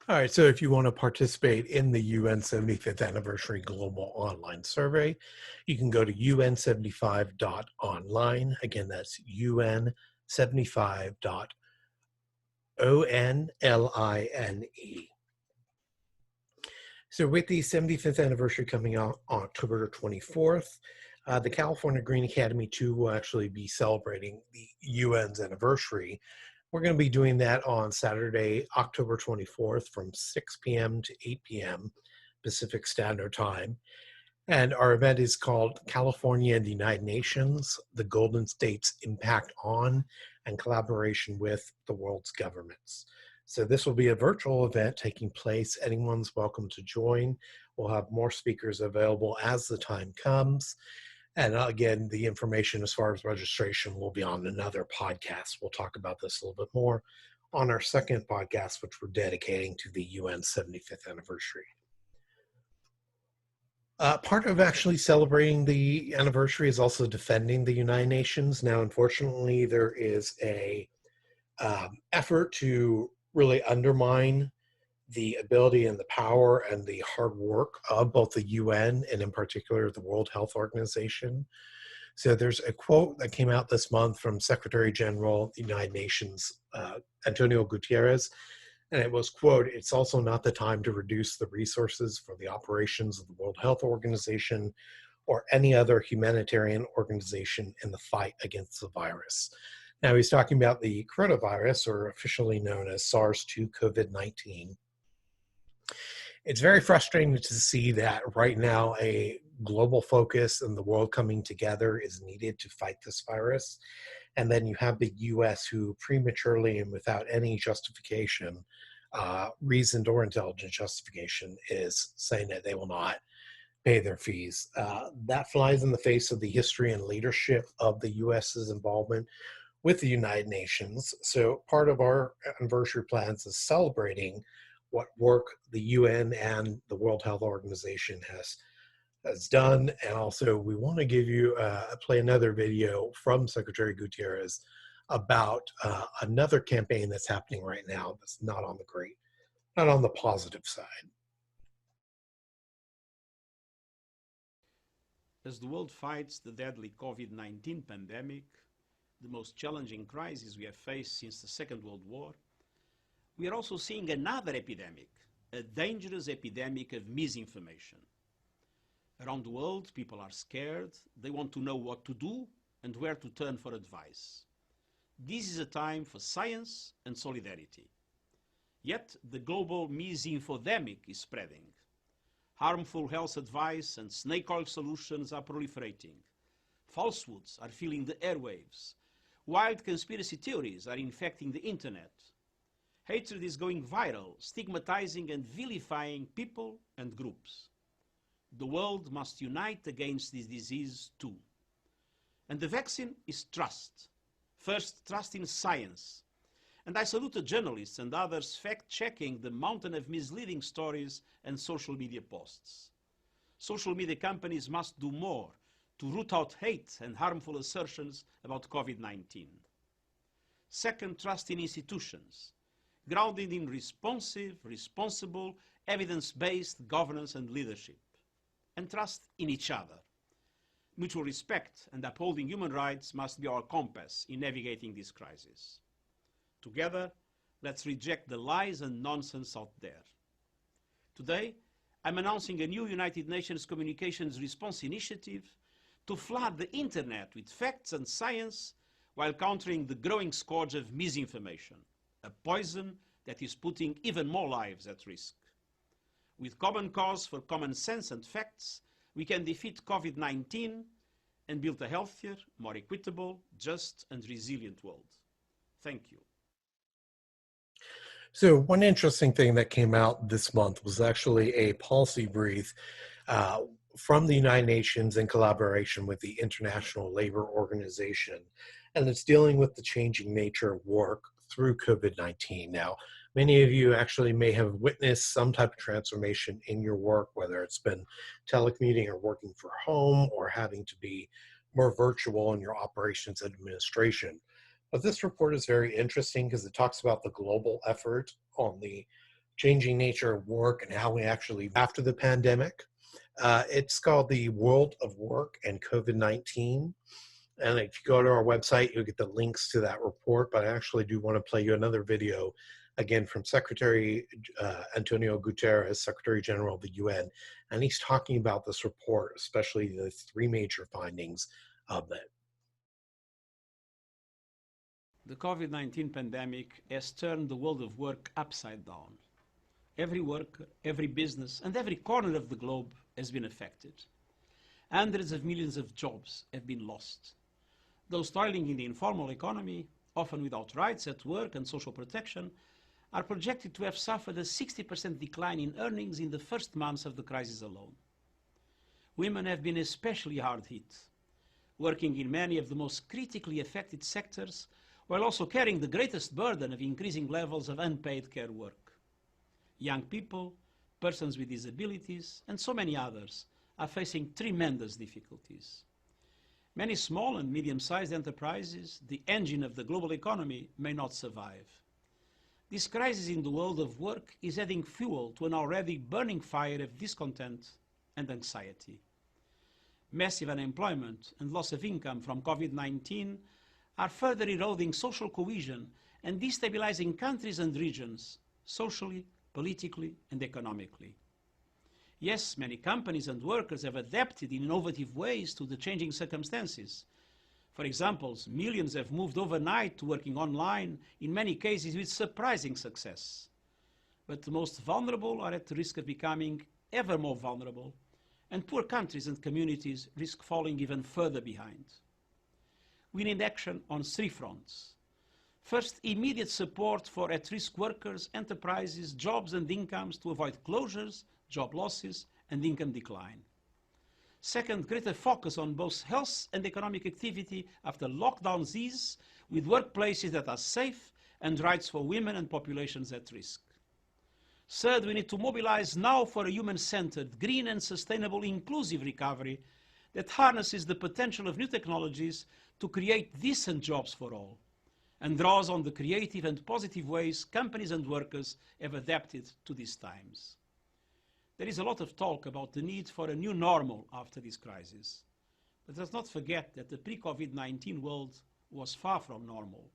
[SPEAKER 1] All right, so if you want to participate in the UN 75th Anniversary Global Online Survey, you can go to un75.online. Again, that's un75.online. So with the 75th anniversary coming out on October 24th, the California Green Academy 2 will actually be celebrating the UN's anniversary. We're going to be doing that on Saturday, October 24th from 6 p.m. to 8 p.m. Pacific Standard Time. And our event is called California and the United Nations, the Golden State's Impact on and Collaboration with the World's Governments. So this will be a virtual event taking place. Anyone's welcome to join. We'll have more speakers available as the time comes. And again, the information as far as registration will be on another podcast. We'll talk about this a little bit more on our second podcast, which we're dedicating to the UN 75th anniversary. Part of actually celebrating the anniversary is also defending the United Nations. Now, unfortunately, there is a effort to really undermine the ability and the power and the hard work of both the UN and in particular the World Health Organization. So there's a quote that came out this month from Secretary General of the United Nations, Antonio Guterres, and it was, quote, "It's also not the time to reduce the resources for the operations of the World Health Organization or any other humanitarian organization in the fight against the virus." Now he's talking about the coronavirus, or officially known as SARS-2 COVID-19. It's very frustrating to see that right now a global focus and the world coming together is needed to fight this virus. And then you have the US who prematurely and without any justification, reasoned or intelligent justification, is saying that they will not pay their fees. That flies in the face of the history and leadership of the US's involvement with the United Nations. So part of our anniversary plans is celebrating what work the UN and the World Health Organization has done. And also we want to give you, play another video from Secretary Guterres about another campaign that's happening right now that's not on the positive side.
[SPEAKER 4] As the world fights the deadly COVID-19 pandemic, the most challenging crisis we have faced since the Second World War, we are also seeing another epidemic, a dangerous epidemic of misinformation. Around the world, people are scared, they want to know what to do and where to turn for advice. This is a time for science and solidarity. Yet, the global misinfodemic is spreading. Harmful health advice and snake oil solutions are proliferating. Falsehoods are filling the airwaves. Wild conspiracy theories are infecting the internet. Hatred is going viral, stigmatizing and vilifying people and groups. The world must unite against this disease too. And the vaccine is trust. First, trust in science. And I salute the journalists and others fact-checking the mountain of misleading stories and social media posts. Social media companies must do more to root out hate and harmful assertions about COVID-19. Second, trust in institutions, grounded in responsive, responsible, evidence-based governance and leadership. And trust in each other. Mutual respect and upholding human rights must be our compass in navigating this crisis. Together, let's reject the lies and nonsense out there. Today, I'm announcing a new United Nations Communications Response Initiative to flood the internet with facts and science while countering the growing scourge of misinformation, a poison that is putting even more lives at risk. With common cause for common sense and facts, we can defeat COVID-19 and build a healthier, more equitable, just and resilient world. Thank you.
[SPEAKER 1] So one interesting thing that came out this month was actually a policy brief from the United Nations in collaboration with the International Labor Organization, and it's dealing with the changing nature of work through COVID-19. Now, many of you actually may have witnessed some type of transformation in your work, whether it's been telecommuting or working from home or having to be more virtual in your operations and administration. But this report is very interesting because it talks about the global effort on the changing nature of work and how we actually, after the pandemic. It's called the World of Work and COVID-19. And if you go to our website, you'll get the links to that report. But I actually do want to play you another video, again, from Secretary Antonio Guterres, Secretary General of the UN. And he's talking about this report, especially the three major findings of it.
[SPEAKER 4] The COVID-19 pandemic has turned the world of work upside down. Every worker, every business, and every corner of the globe has been affected. Hundreds of millions of jobs have been lost. Those toiling in the informal economy, often without rights at work and social protection, are projected to have suffered a 60% decline in earnings in the first months of the crisis alone. Women have been especially hard hit, working in many of the most critically affected sectors, while also carrying the greatest burden of increasing levels of unpaid care work. Young people, persons with disabilities, and so many others are facing tremendous difficulties. Many small and medium-sized enterprises, the engine of the global economy, may not survive. This crisis in the world of work is adding fuel to an already burning fire of discontent and anxiety. Massive unemployment and loss of income from COVID-19 are further eroding social cohesion and destabilizing countries and regions, socially, politically, and economically. Yes, many companies and workers have adapted in innovative ways to the changing circumstances. For example, millions have moved overnight to working online, in many cases with surprising success. But the most vulnerable are at risk of becoming ever more vulnerable, and poor countries and communities risk falling even further behind. We need action on three fronts. First, immediate support for at-risk workers, enterprises, jobs and incomes to avoid closures, job losses and income decline. Second, greater focus on both health and economic activity after lockdowns ease, with workplaces that are safe and rights for women and populations at risk. Third, we need to mobilize now for a human-centered, green and sustainable inclusive recovery that harnesses the potential of new technologies to create decent jobs for all, and draws on the creative and positive ways companies and workers have adapted to these times. There is a lot of talk about the need for a new normal after this crisis. But let's not forget that the pre-COVID-19 world was far from normal.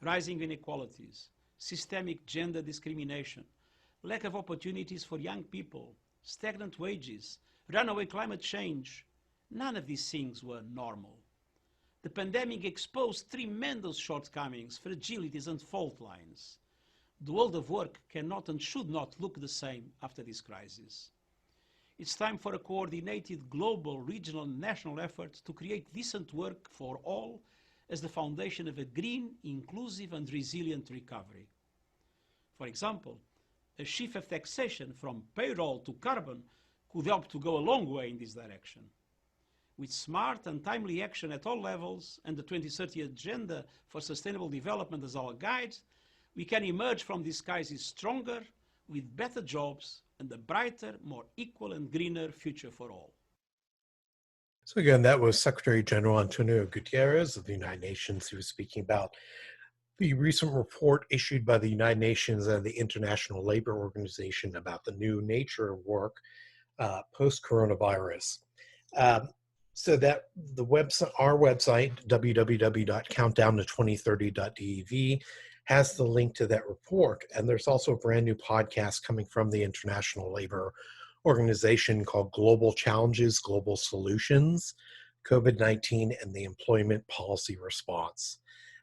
[SPEAKER 4] Rising inequalities, systemic gender discrimination, lack of opportunities for young people, stagnant wages, runaway climate change, none of these things were normal. The pandemic exposed tremendous shortcomings, fragilities and fault lines. The world of work cannot and should not look the same after this crisis. It's time for a coordinated global, regional and national effort to create decent work for all as the foundation of a green, inclusive and resilient recovery. For example, a shift of taxation from payroll to carbon could help to go a long way in this direction. with smart and timely action at all levels and the 2030 Agenda for Sustainable Development as our guide, we can emerge from this crisis stronger, with better jobs and a brighter, more equal and greener future for all.
[SPEAKER 1] So again, that was Secretary General Antonio Guterres of the United Nations. He was speaking about the recent report issued by the United Nations and the International Labor Organization about the new nature of work post-coronavirus. So that the website, our website, www.countdownto2030.dev, has the link to that report. And there's also a brand new podcast coming from the International Labor Organization called Global Challenges, Global Solutions, COVID-19 and the Employment Policy Response.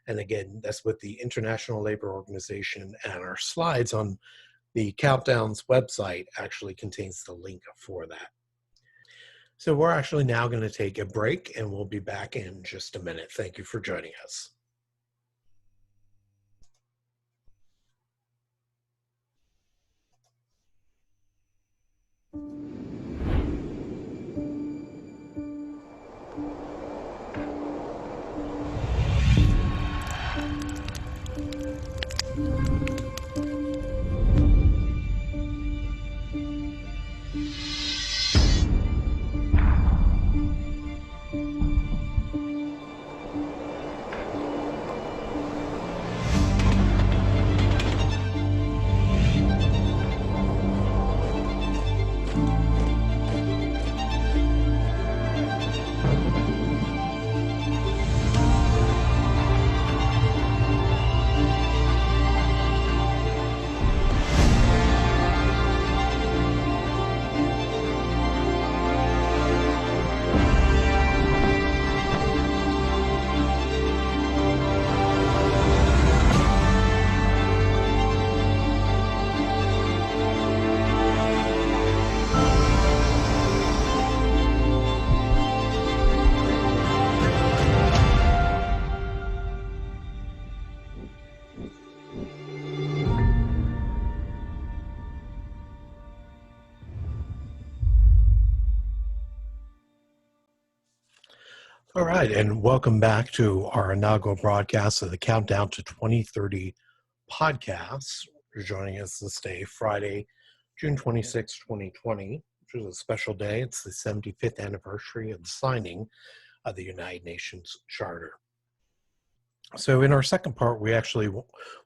[SPEAKER 1] And again, that's with the International Labor Organization, and our slides on the Countdown's website actually contains the link for that. So we're actually now going to take a break, and we'll be back in just a minute. Thank you for joining us. All right, and welcome back to our inaugural broadcast of the Countdown to 2030 podcast. You're joining us this day, Friday, June 26, 2020, which is a special day. It's the 75th anniversary of the signing of the United Nations Charter. So in our second part, we actually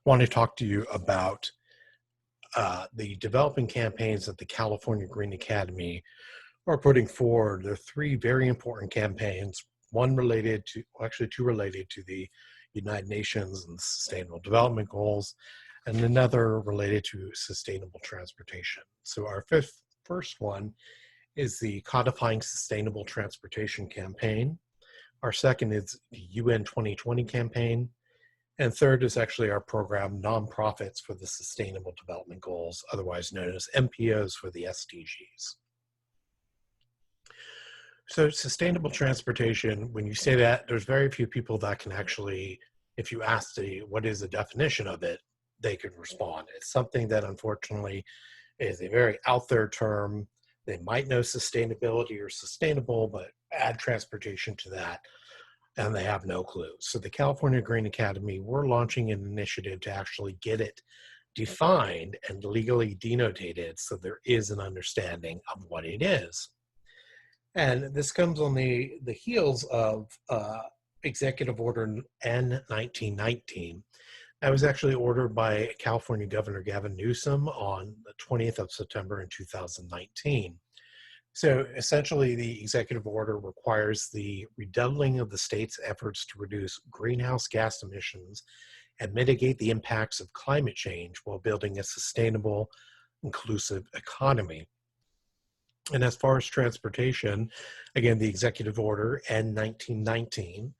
[SPEAKER 1] want to talk to you about the developing campaigns that the California Green Academy are putting forward. There are three very important campaigns, one related to, well, actually two related to the United Nations and the Sustainable Development Goals, and another related to sustainable transportation. So our first one is the Codifying Sustainable Transportation campaign. Our second is the UN 2020 campaign. And third is actually our program, Nonprofits for the Sustainable Development Goals, otherwise known as MPOs for the SDGs. So sustainable transportation, when you say that, there's very few people that can actually, if you ask what is the definition of it, they could respond. It's something that unfortunately is a very out there term. They might know sustainability or sustainable, but add transportation to that, and they have no clue. So the California Green Academy, we're launching an initiative to actually get it defined and legally denotated so there is an understanding of what it is. And this comes on the heels of Executive Order N-1919. That was actually ordered by California Governor Gavin Newsom on the 20th of September in 2019. So essentially, the executive order requires the redoubling of the state's efforts to reduce greenhouse gas emissions and mitigate the impacts of climate change while building a sustainable, inclusive economy. And as far as transportation, again, the executive order N-1919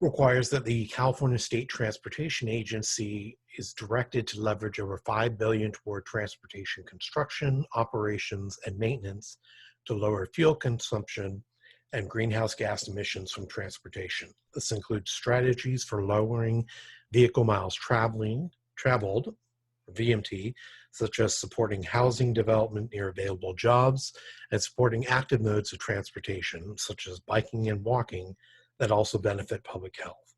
[SPEAKER 1] requires that the California State Transportation Agency is directed to leverage over $5 billion toward transportation construction, operations, and maintenance to lower fuel consumption and greenhouse gas emissions from transportation. This includes strategies for lowering vehicle miles traveled, VMT, such as supporting housing development near available jobs and supporting active modes of transportation, such as biking and walking, that also benefit public health.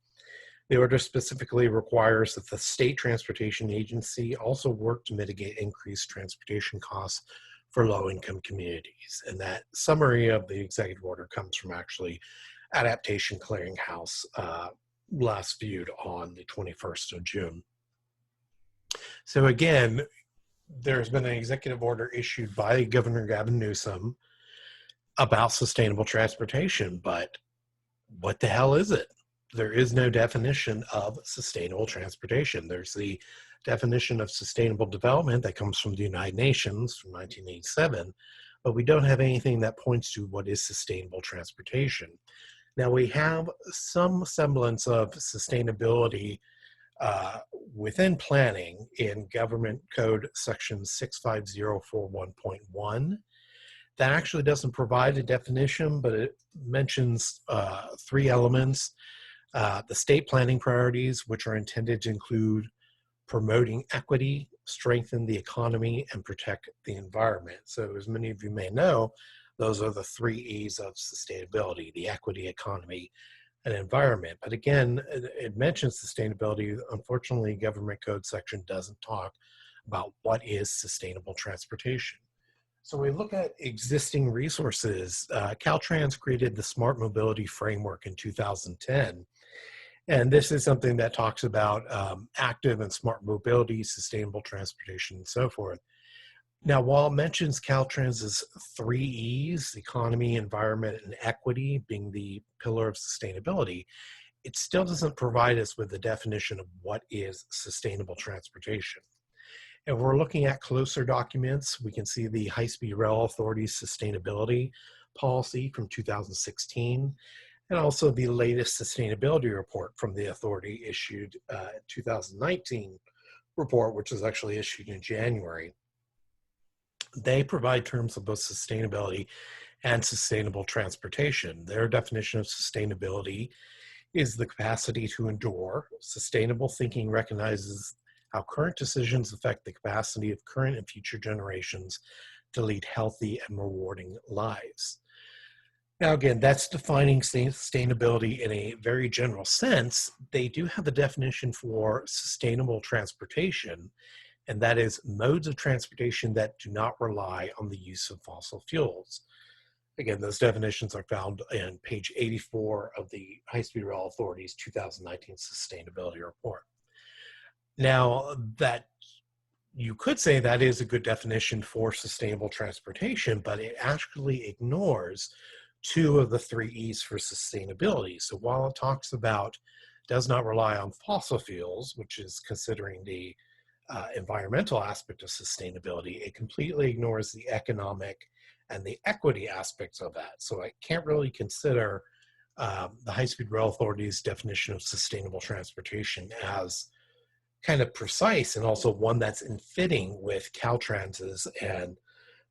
[SPEAKER 1] The order specifically requires that the state transportation agency also work to mitigate increased transportation costs for low-income communities. And that summary of the executive order comes from actually Adaptation Clearinghouse, last viewed on the 21st of June. So again, there's been an executive order issued by Governor Gavin Newsom about sustainable transportation, but what the hell is it? There is no definition of sustainable transportation. There's the definition of sustainable development that comes from the United Nations from 1987, but we don't have anything that points to what is sustainable transportation. Now, we have some semblance of sustainability within planning in Government Code Section 65041.1. That actually doesn't provide a definition, but it mentions three elements. The state planning priorities, which are intended to include promoting equity, strengthen the economy, and protect the environment. So as many of you may know, those are the three E's of sustainability: the equity, economy, and environment. But again, it mentions sustainability. Unfortunately, Government Code section doesn't talk about what is sustainable transportation. So we look at existing resources. Caltrans created the Smart Mobility Framework in 2010. And this is something that talks about active and smart mobility, sustainable transportation, and so forth. Now, while it mentions Caltrans's three E's, economy, environment, and equity being the pillar of sustainability, it still doesn't provide us with a definition of what is sustainable transportation. If we're looking at closer documents, we can see the High-Speed Rail Authority's sustainability policy from 2016, and also the latest sustainability report from the authority issued 2019 report, which was actually issued in January. They provide terms of both sustainability and sustainable transportation. Their definition of sustainability is the capacity to endure. Sustainable thinking recognizes how current decisions affect the capacity of current and future generations to lead healthy and rewarding lives. Now, again, that's defining sustainability in a very general sense. They do have a definition for sustainable transportation, and that is modes of transportation that do not rely on the use of fossil fuels. Again, those definitions are found in page 84 of the High-Speed Rail Authority's 2019 Sustainability Report. Now, that you could say that is a good definition for sustainable transportation, but it actually ignores two of the three E's for sustainability. So while it talks about does not rely on fossil fuels, which is considering the environmental aspect of sustainability, it completely ignores the economic and the equity aspects of that. So I can't really consider the High-Speed Rail Authority's definition of sustainable transportation as kind of precise, and also one that's in fitting with Caltrans's and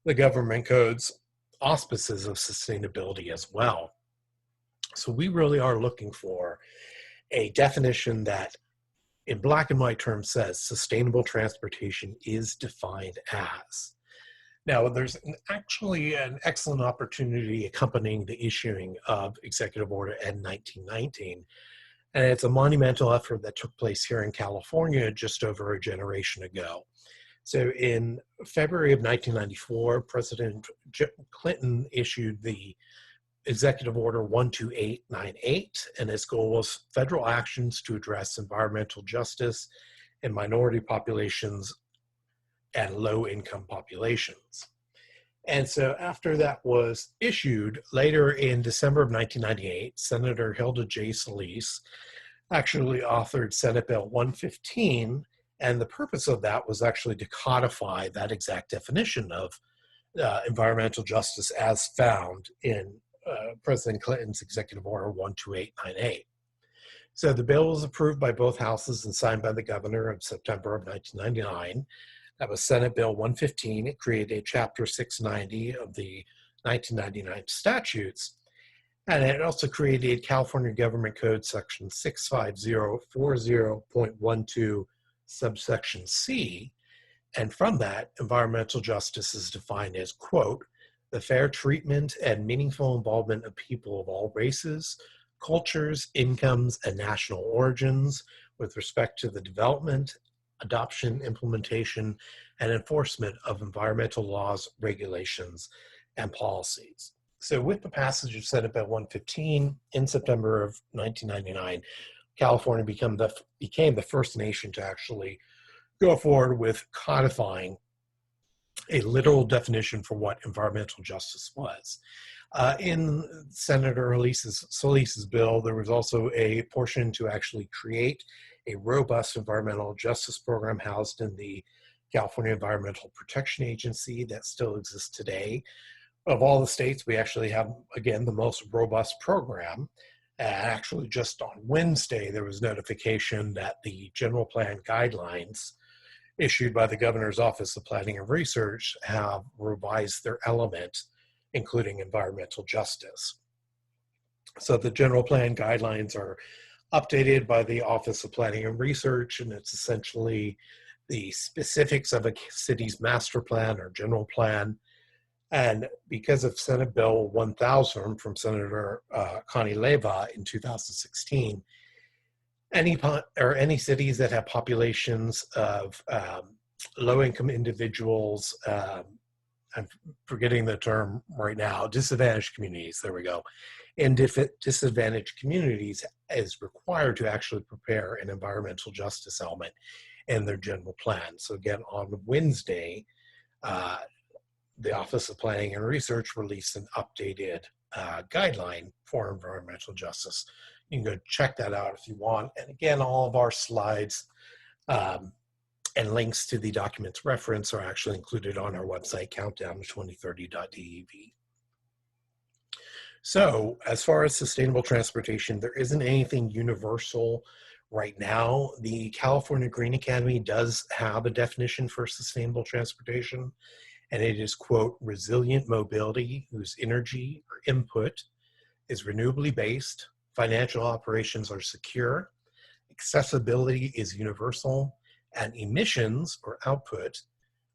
[SPEAKER 1] the government code's auspices of sustainability as well. So we really are looking for a definition that in black and white terms says sustainable transportation is defined as. Now, there's actually an excellent opportunity accompanying the issuing of Executive Order N 1919, and it's a monumental effort that took place here in California just over a generation ago. So in February of 1994, President Clinton issued the Executive Order 12898, and its goal was federal actions to address environmental justice in minority populations and low-income populations. And so after that was issued, later in December of 1998, Senator Hilda J. Solis actually authored Senate Bill 115, and the purpose of that was actually to codify that exact definition of environmental justice as found in President Clinton's Executive Order 12898. So the bill was approved by both houses and signed by the governor in September of 1999. That was Senate Bill 115. It created Chapter 690 of the 1999 statutes, and it also created California Government Code Section 65040.12, subsection C, And from that, environmental justice is defined as, quote, the fair treatment and meaningful involvement of people of all races, cultures, incomes, and national origins with respect to the development, adoption, implementation, and enforcement of environmental laws, regulations, and policies. So with the passage of Senate Bill 115 in September of 1999, California became the first nation to actually go forward with codifying a literal definition for what environmental justice was. In Senator Solis's bill, there was also a portion to actually create a robust environmental justice program housed in the California Environmental Protection Agency that still exists today. Of all the states, we actually have, again, the most robust program. Actually, just on Wednesday, there was notification that the general plan guidelines issued by the Governor's Office of Planning and Research have revised their element, including environmental justice. So the general plan guidelines are updated by the Office of Planning and Research, and it's essentially the specifics of a city's master plan or general plan. And because of Senate Bill 1000 from Senator Connie Leyva in 2016, any cities that have populations of low-income individuals, I'm forgetting the term right now, disadvantaged communities, there we go, and disadvantaged communities is required to actually prepare an environmental justice element in their general plan. So again, on Wednesday, the Office of Planning and Research released an updated guideline for environmental justice. You can go check that out if you want. And again, all of our slides and links to the documents referenced are actually included on our website, countdown2030.dev. So as far as sustainable transportation, there isn't anything universal right now. The California Green Academy does have a definition for sustainable transportation, and it is, quote, resilient mobility whose energy or input is renewably based, financial operations are secure, accessibility is universal, and emissions or output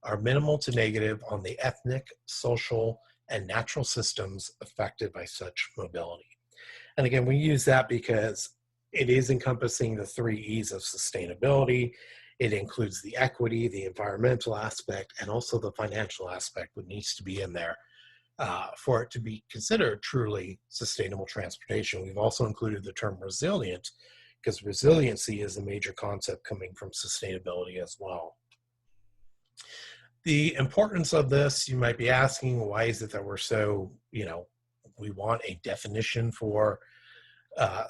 [SPEAKER 1] are minimal to negative on the ethnic, social, and natural systems affected by such mobility. And again, we use that because it is encompassing the 3 E's of sustainability. It includes the equity, the environmental aspect, and also the financial aspect, which needs to be in there for it to be considered truly sustainable transportation. We've also included the term resilient because resiliency is a major concept coming from sustainability as well. The importance of this, you might be asking, why is it that we're so, we want a definition for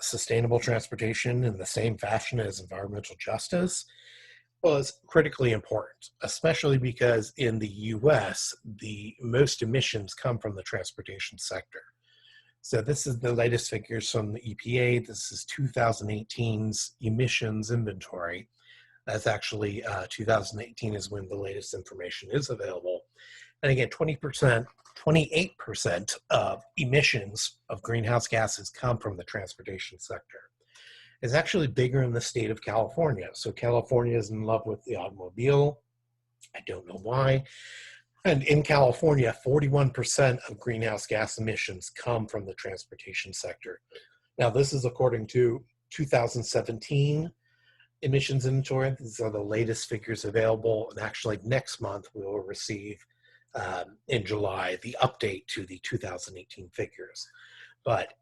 [SPEAKER 1] sustainable transportation in the same fashion as environmental justice? Well, it's critically important, especially because in the US, the most emissions come from the transportation sector. So this is the latest figures from the EPA. This is 2018's emissions inventory. That's actually 2018 is when the latest information is available. And again, 28% of emissions of greenhouse gases come from the transportation sector. It's actually bigger in the state of California. So California is in love with the automobile. I don't know why. And in California, 41% of greenhouse gas emissions come from the transportation sector. Now, this is according to 2017 emissions inventory. These are the latest figures available. And actually next month, we will receive in July the update to the 2018 figures. But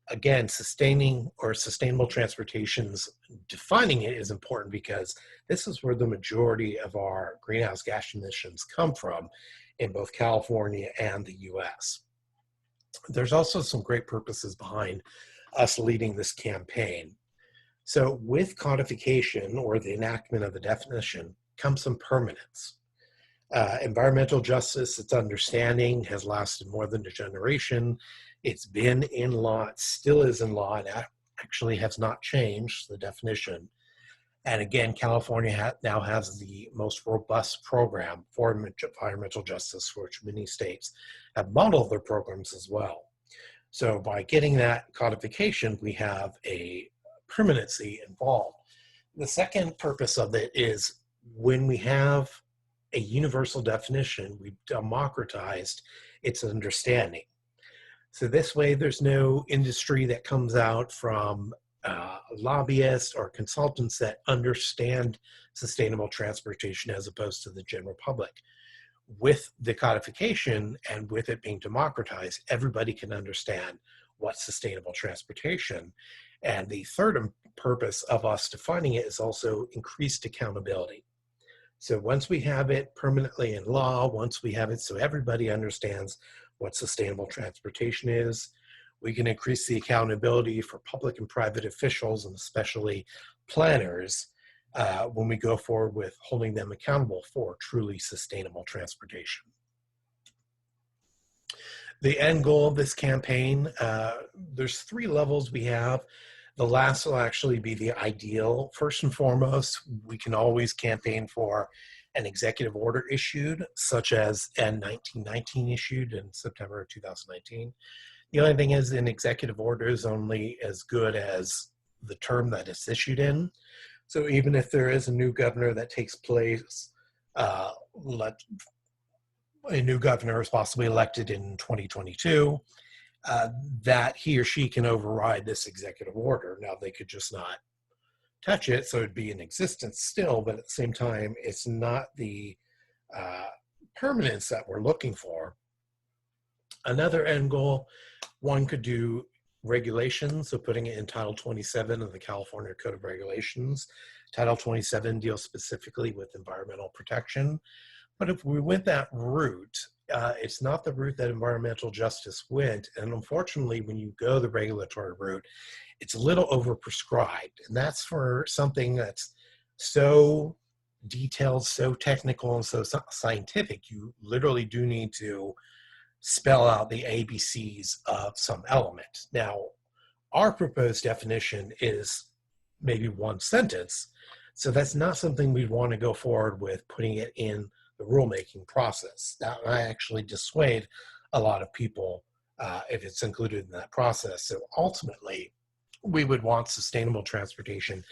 [SPEAKER 1] again, sustaining or sustainable transportation's defining it is important because this is where the majority of our greenhouse gas emissions come from in both California and the US. There's also some great purposes behind us leading this campaign. So with codification or the enactment of the definition comes some permanence. Environmental justice, its understanding has lasted more than a generation. It's been in law, it still is in law, and actually has not changed the definition. And again, California now has the most robust program for environmental justice, which many states have modeled their programs as well. So by getting that codification, we have a permanency involved. The second purpose of it is when we have a universal definition. We've democratized its understanding. So this way, there's no industry that comes out from lobbyists or consultants that understand sustainable transportation as opposed to the general public. With the codification and with it being democratized, everybody can understand what's sustainable transportation. And the third purpose of us defining it is also increased accountability. So once we have it permanently in law, once we have it so everybody understands what sustainable transportation is, we can increase the accountability for public and private officials, and especially planners, when we go forward with holding them accountable for truly sustainable transportation. The end goal of this campaign, there's 3 levels we have. The last will actually be the ideal. First and foremost, we can always campaign for an executive order issued, such as N1919 issued in September of 2019. The only thing is, an executive order is only as good as the term that it's issued in. So even if there is a new governor that takes place, a new governor is possibly elected in 2022, that he or she can override this executive order. Now, they could just not touch it, so it'd be in existence still, but at the same time, it's not the permanence that we're looking for. Another end goal, one could do regulations, so putting it in Title 27 of the California Code of Regulations. Title 27 deals specifically with environmental protection. But if we went that route, it's not the route that environmental justice went. And unfortunately, when you go the regulatory route, it's a little overprescribed. And that's for something that's so detailed, so technical, and so scientific. You literally do need to spell out the ABCs of some element. Now, our proposed definition is maybe 1 sentence. So that's not something we'd want to go forward with putting it in the rulemaking process. That might actually dissuade a lot of people if it's included in that process. So ultimately, we would want sustainable transportation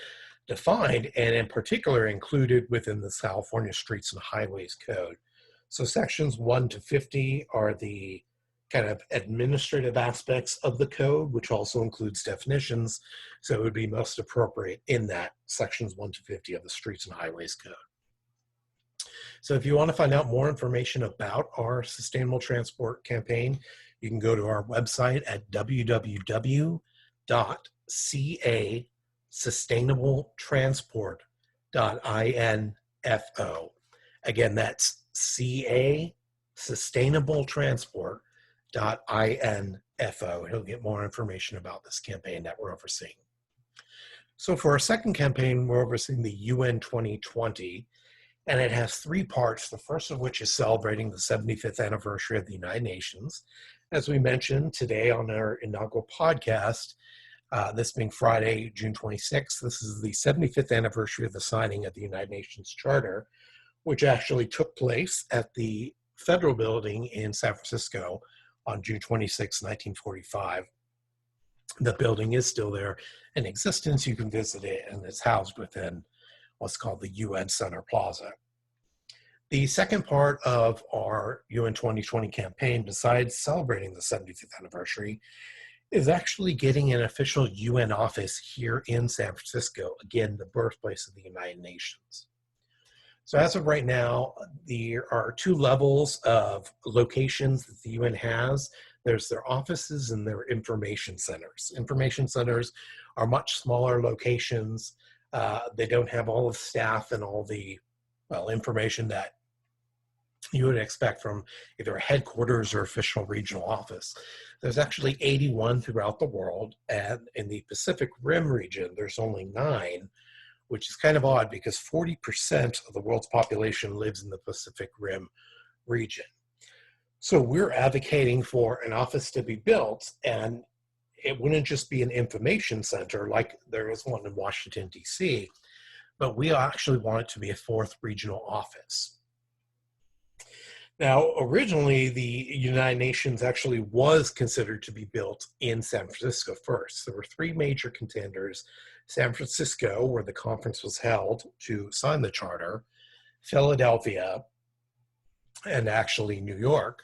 [SPEAKER 1] defined, and in particular included within the California Streets and Highways Code. So sections 1 to 50 are the kind of administrative aspects of the code, which also includes definitions. So it would be most appropriate in that sections 1 to 50 of the Streets and Highways Code. So if you want to find out more information about our sustainable transport campaign, you can go to our website at www.ca sustainabletransport.info. Again, that's CA sustainabletransport.info. He'll get more information about this campaign that we're overseeing. So for our second campaign, we're overseeing the UN 2020, and it has 3 parts, the first of which is celebrating the 75th anniversary of the United Nations. As we mentioned today on our inaugural podcast, this being Friday, June 26th, this is the 75th anniversary of the signing of the United Nations Charter, which actually took place at the Federal Building in San Francisco on June 26, 1945. The building is still there in existence. You can visit it, and it's housed within what's called the UN Center Plaza. The second part of our UN 2020 campaign, besides celebrating the 75th anniversary, is actually getting an official UN office here in San Francisco, again, the birthplace of the United Nations. So as of right now, there are 2 levels of locations that the UN has. There's their offices and their information centers. Information centers are much smaller locations. They don't have all the staff and all the, information that you would expect from either a headquarters or official regional office. There's actually 81 throughout the world, and in the Pacific Rim region, there's only 9, which is kind of odd because 40% of the world's population lives in the Pacific Rim region. So we're advocating for an office to be built, and it wouldn't just be an information center like there is one in Washington, D.C., but we actually want it to be a 4th regional office. Now, originally, the United Nations actually was considered to be built in San Francisco first. There were 3 major contenders: San Francisco, where the conference was held to sign the charter; Philadelphia; and actually New York.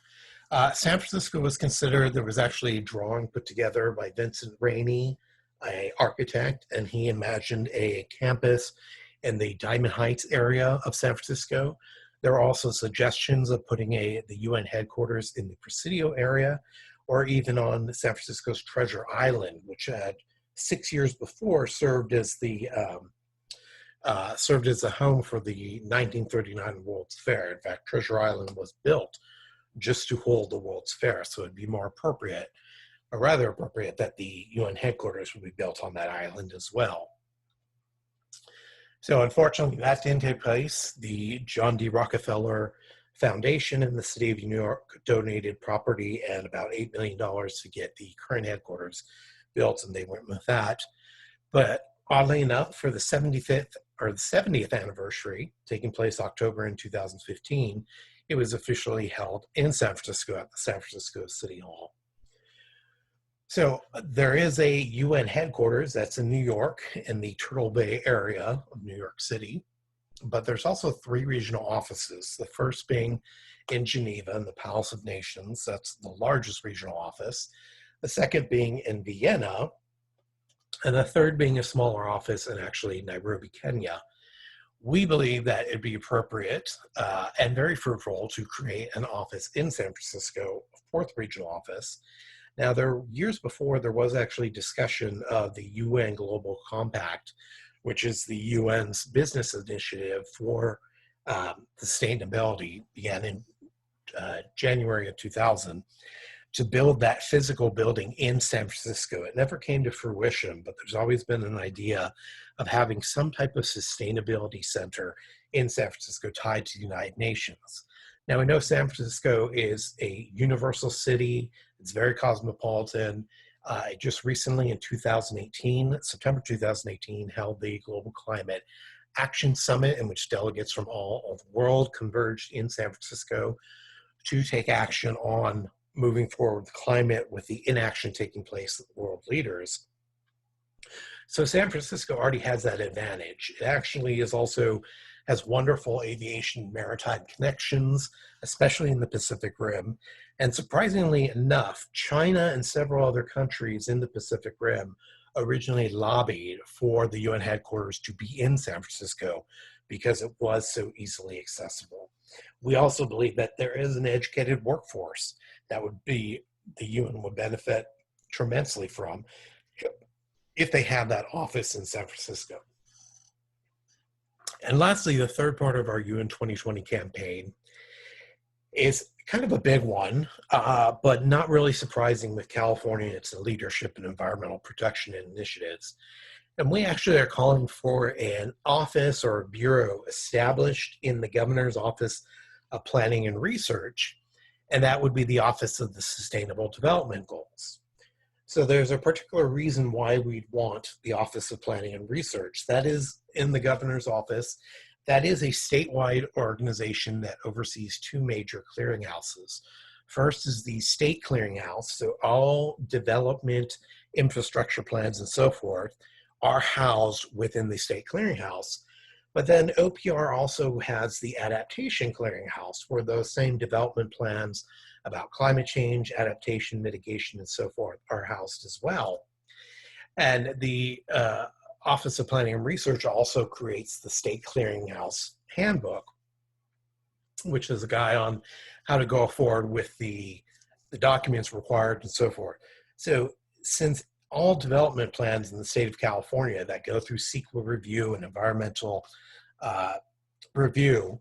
[SPEAKER 1] San Francisco was considered, there was actually a drawing put together by Vincent Rainey, an architect, and he imagined a campus in the Diamond Heights area of San Francisco. There are also suggestions of putting the UN headquarters in the Presidio area, or even on San Francisco's Treasure Island, which had 6 years before served as a home for the 1939 World's Fair. In fact, Treasure Island was built just to hold the World's Fair, so it'd be more appropriate, or rather appropriate, that the UN headquarters would be built on that island as well. So unfortunately, that didn't take place. The John D. Rockefeller Foundation in the city of New York donated property and about $8 million to get the current headquarters built, and they went with that. But oddly enough, for the 70th anniversary, taking place October in 2015, it was officially held in San Francisco at the San Francisco City Hall. So there is a UN headquarters that's in New York, in the Turtle Bay area of New York City, but there's also 3 regional offices, the first being in Geneva in the Palace of Nations. That's the largest regional office. The second being in Vienna, and the third being a smaller office in actually Nairobi, Kenya. We believe that it'd be appropriate and very fruitful to create an office in San Francisco, a 4th regional office. Now, years before, there was actually discussion of the UN Global Compact, which is the UN's business initiative for sustainability, began in January of 2000, to build that physical building in San Francisco. It never came to fruition, but there's always been an idea of having some type of sustainability center in San Francisco tied to the United Nations. Now, we know San Francisco is a universal city. It's very cosmopolitan. Just recently in September 2018, held the Global Climate Action Summit, in which delegates from all of the world converged in San Francisco to take action on moving forward with climate, with the inaction taking place with world leaders. So San Francisco already has that advantage. It actually has wonderful aviation maritime connections, especially in the Pacific Rim. And surprisingly enough, China and several other countries in the Pacific Rim originally lobbied for the UN headquarters to be in San Francisco because it was so easily accessible. We also believe that there is an educated workforce that the UN would benefit tremendously from if they have that office in San Francisco. And lastly, the third part of our UN 2020 campaign is kind of a big one, but not really surprising with California and its leadership in environmental protection initiatives. And we actually are calling for an office or a bureau established in the Governor's Office of Planning and Research, and that would be the Office of the Sustainable Development Goals. So there's a particular reason why we'd want the Office of Planning and Research. That is in the Governor's Office. That is a statewide organization that oversees 2 major clearinghouses. First is the State Clearinghouse, so all development, infrastructure plans, and so forth are housed within the State Clearinghouse. But then OPR also has the Adaptation Clearinghouse, where those same development plans about climate change, adaptation, mitigation, and so forth are housed as well. And the Office of Planning and Research also creates the State Clearinghouse Handbook, which is a guide on how to go forward with the documents required and so forth. So since all development plans in the state of California that go through CEQA review and environmental review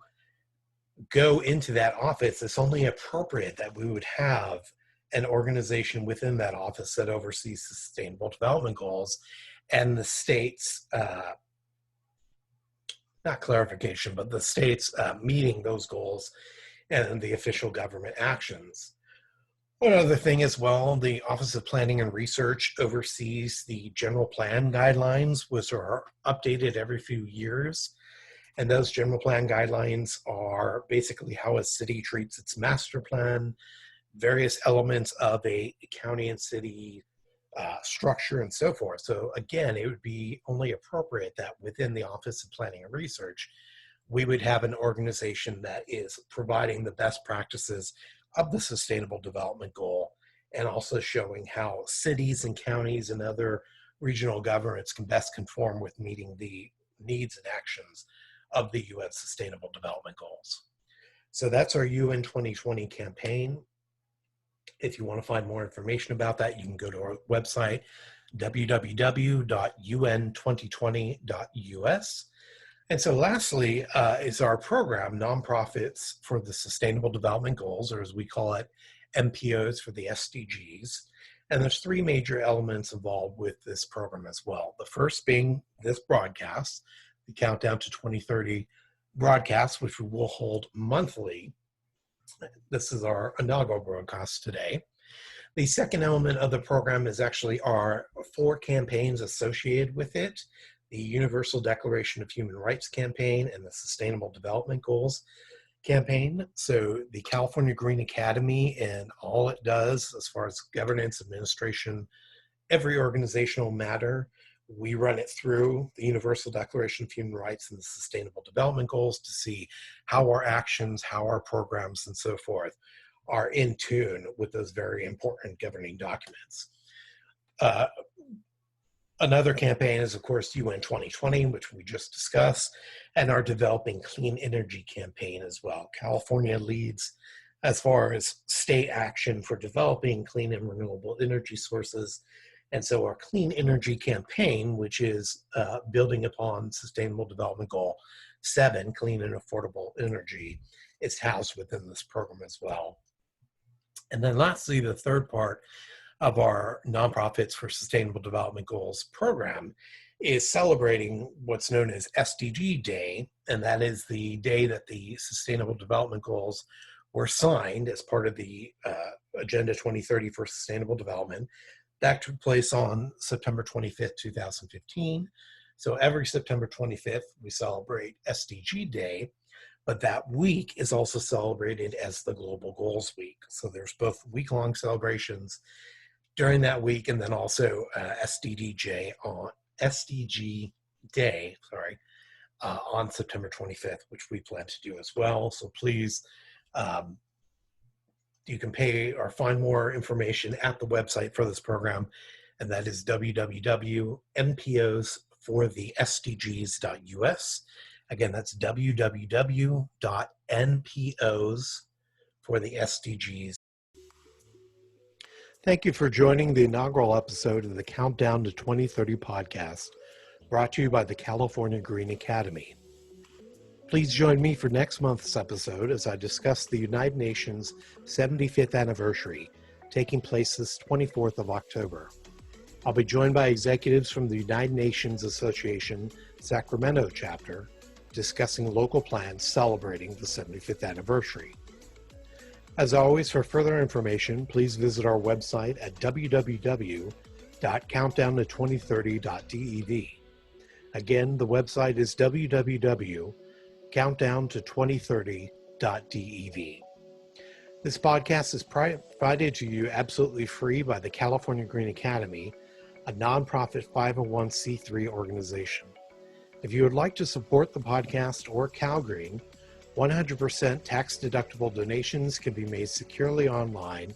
[SPEAKER 1] go into that office, it's only appropriate that we would have an organization within that office that oversees the Sustainable Development Goals and the state's, not clarification, but the state's meeting those goals and the official government actions. One other thing as well, the Office of Planning and Research oversees the general plan guidelines, which are updated every few years. And those general plan guidelines are basically how a city treats its master plan, various elements of a county and city structure, and so forth. So again, it would be only appropriate that within the Office of Planning and Research, we would have an organization that is providing the best practices of the Sustainable Development Goal and also showing how cities and counties and other regional governments can best conform with meeting the needs and actions of the UN Sustainable Development Goals. So that's our UN 2020 campaign. If you want to find more information about that, you can go to our website, www.un2020.us. And so lastly is our program, Nonprofits for the Sustainable Development Goals, or as we call it, NPOs for the SDGs. And there's three major elements involved with this program as well. The first being this broadcast, the Countdown to 2030 broadcast, which we will hold monthly. This is our inaugural broadcast today. The second element of the program is actually our 4 campaigns associated with it: the Universal Declaration of Human Rights campaign and the Sustainable Development Goals campaign. So the California Green Academy and all it does as far as governance, administration, every organizational matter, we run it through the Universal Declaration of Human Rights and the Sustainable Development Goals to see how our actions, how our programs, and so forth are in tune with those very important governing documents. Another campaign is, of course, UN 2020, which we just discussed, and our Developing Clean Energy campaign as well. California leads as far as state action for developing clean and renewable energy sources. And so our Clean Energy campaign, which is building upon Sustainable Development Goal 7, Clean and Affordable Energy, is housed within this program as well. And then lastly, the third part of our Nonprofits for Sustainable Development Goals program is celebrating what's known as SDG Day, and that is the day that the Sustainable Development Goals were signed as part of the Agenda 2030 for Sustainable Development. That took place on September 25th, 2015. So every September 25th, we celebrate SDG Day, but that week is also celebrated as the Global Goals Week. So there's both week-long celebrations during that week, and then also SDG Day, on September 25th, which we plan to do as well. So please, you can pay or find more information at the website for this program, and that is www.nposforthesdgs.us. Again, that's www.nposforthesdgs. Thank you for joining the inaugural episode of the Countdown to 2030 podcast, brought to you by the California Green Academy. Please join me for next month's episode as I discuss the United Nations 75th anniversary, taking place this 24th of October. I'll be joined by executives from the United Nations Association Sacramento chapter, discussing local plans celebrating the 75th anniversary. As always, for further information, please visit our website at www.countdownto2030.dev. Again, the website is www.countdownto2030.dev. This podcast is provided to you absolutely free by the California Green Academy, a nonprofit 501c3 organization. If you would like to support the podcast or CalGreen, 100% tax-deductible donations can be made securely online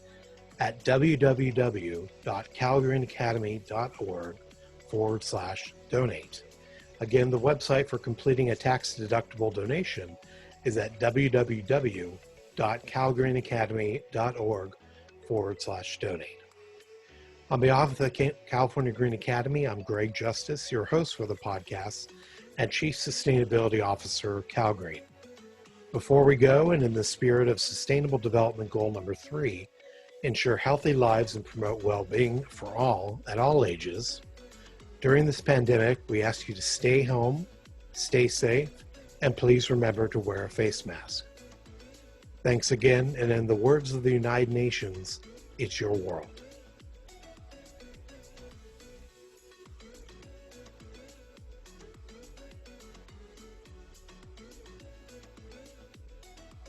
[SPEAKER 1] at www.calgreenacademy.org/donate. Again, the website for completing a tax-deductible donation is at www.calgreenacademy.org/donate. On behalf of the California Green Academy, I'm Greg Justice, your host for the podcast and Chief Sustainability Officer, CalGreen. Before we go, and in the spirit of Sustainable Development Goal number 3, ensure healthy lives and promote well-being for all at all ages, during this pandemic, we ask you to stay home, stay safe, and please remember to wear a face mask. Thanks again, and in the words of the United Nations, it's your world.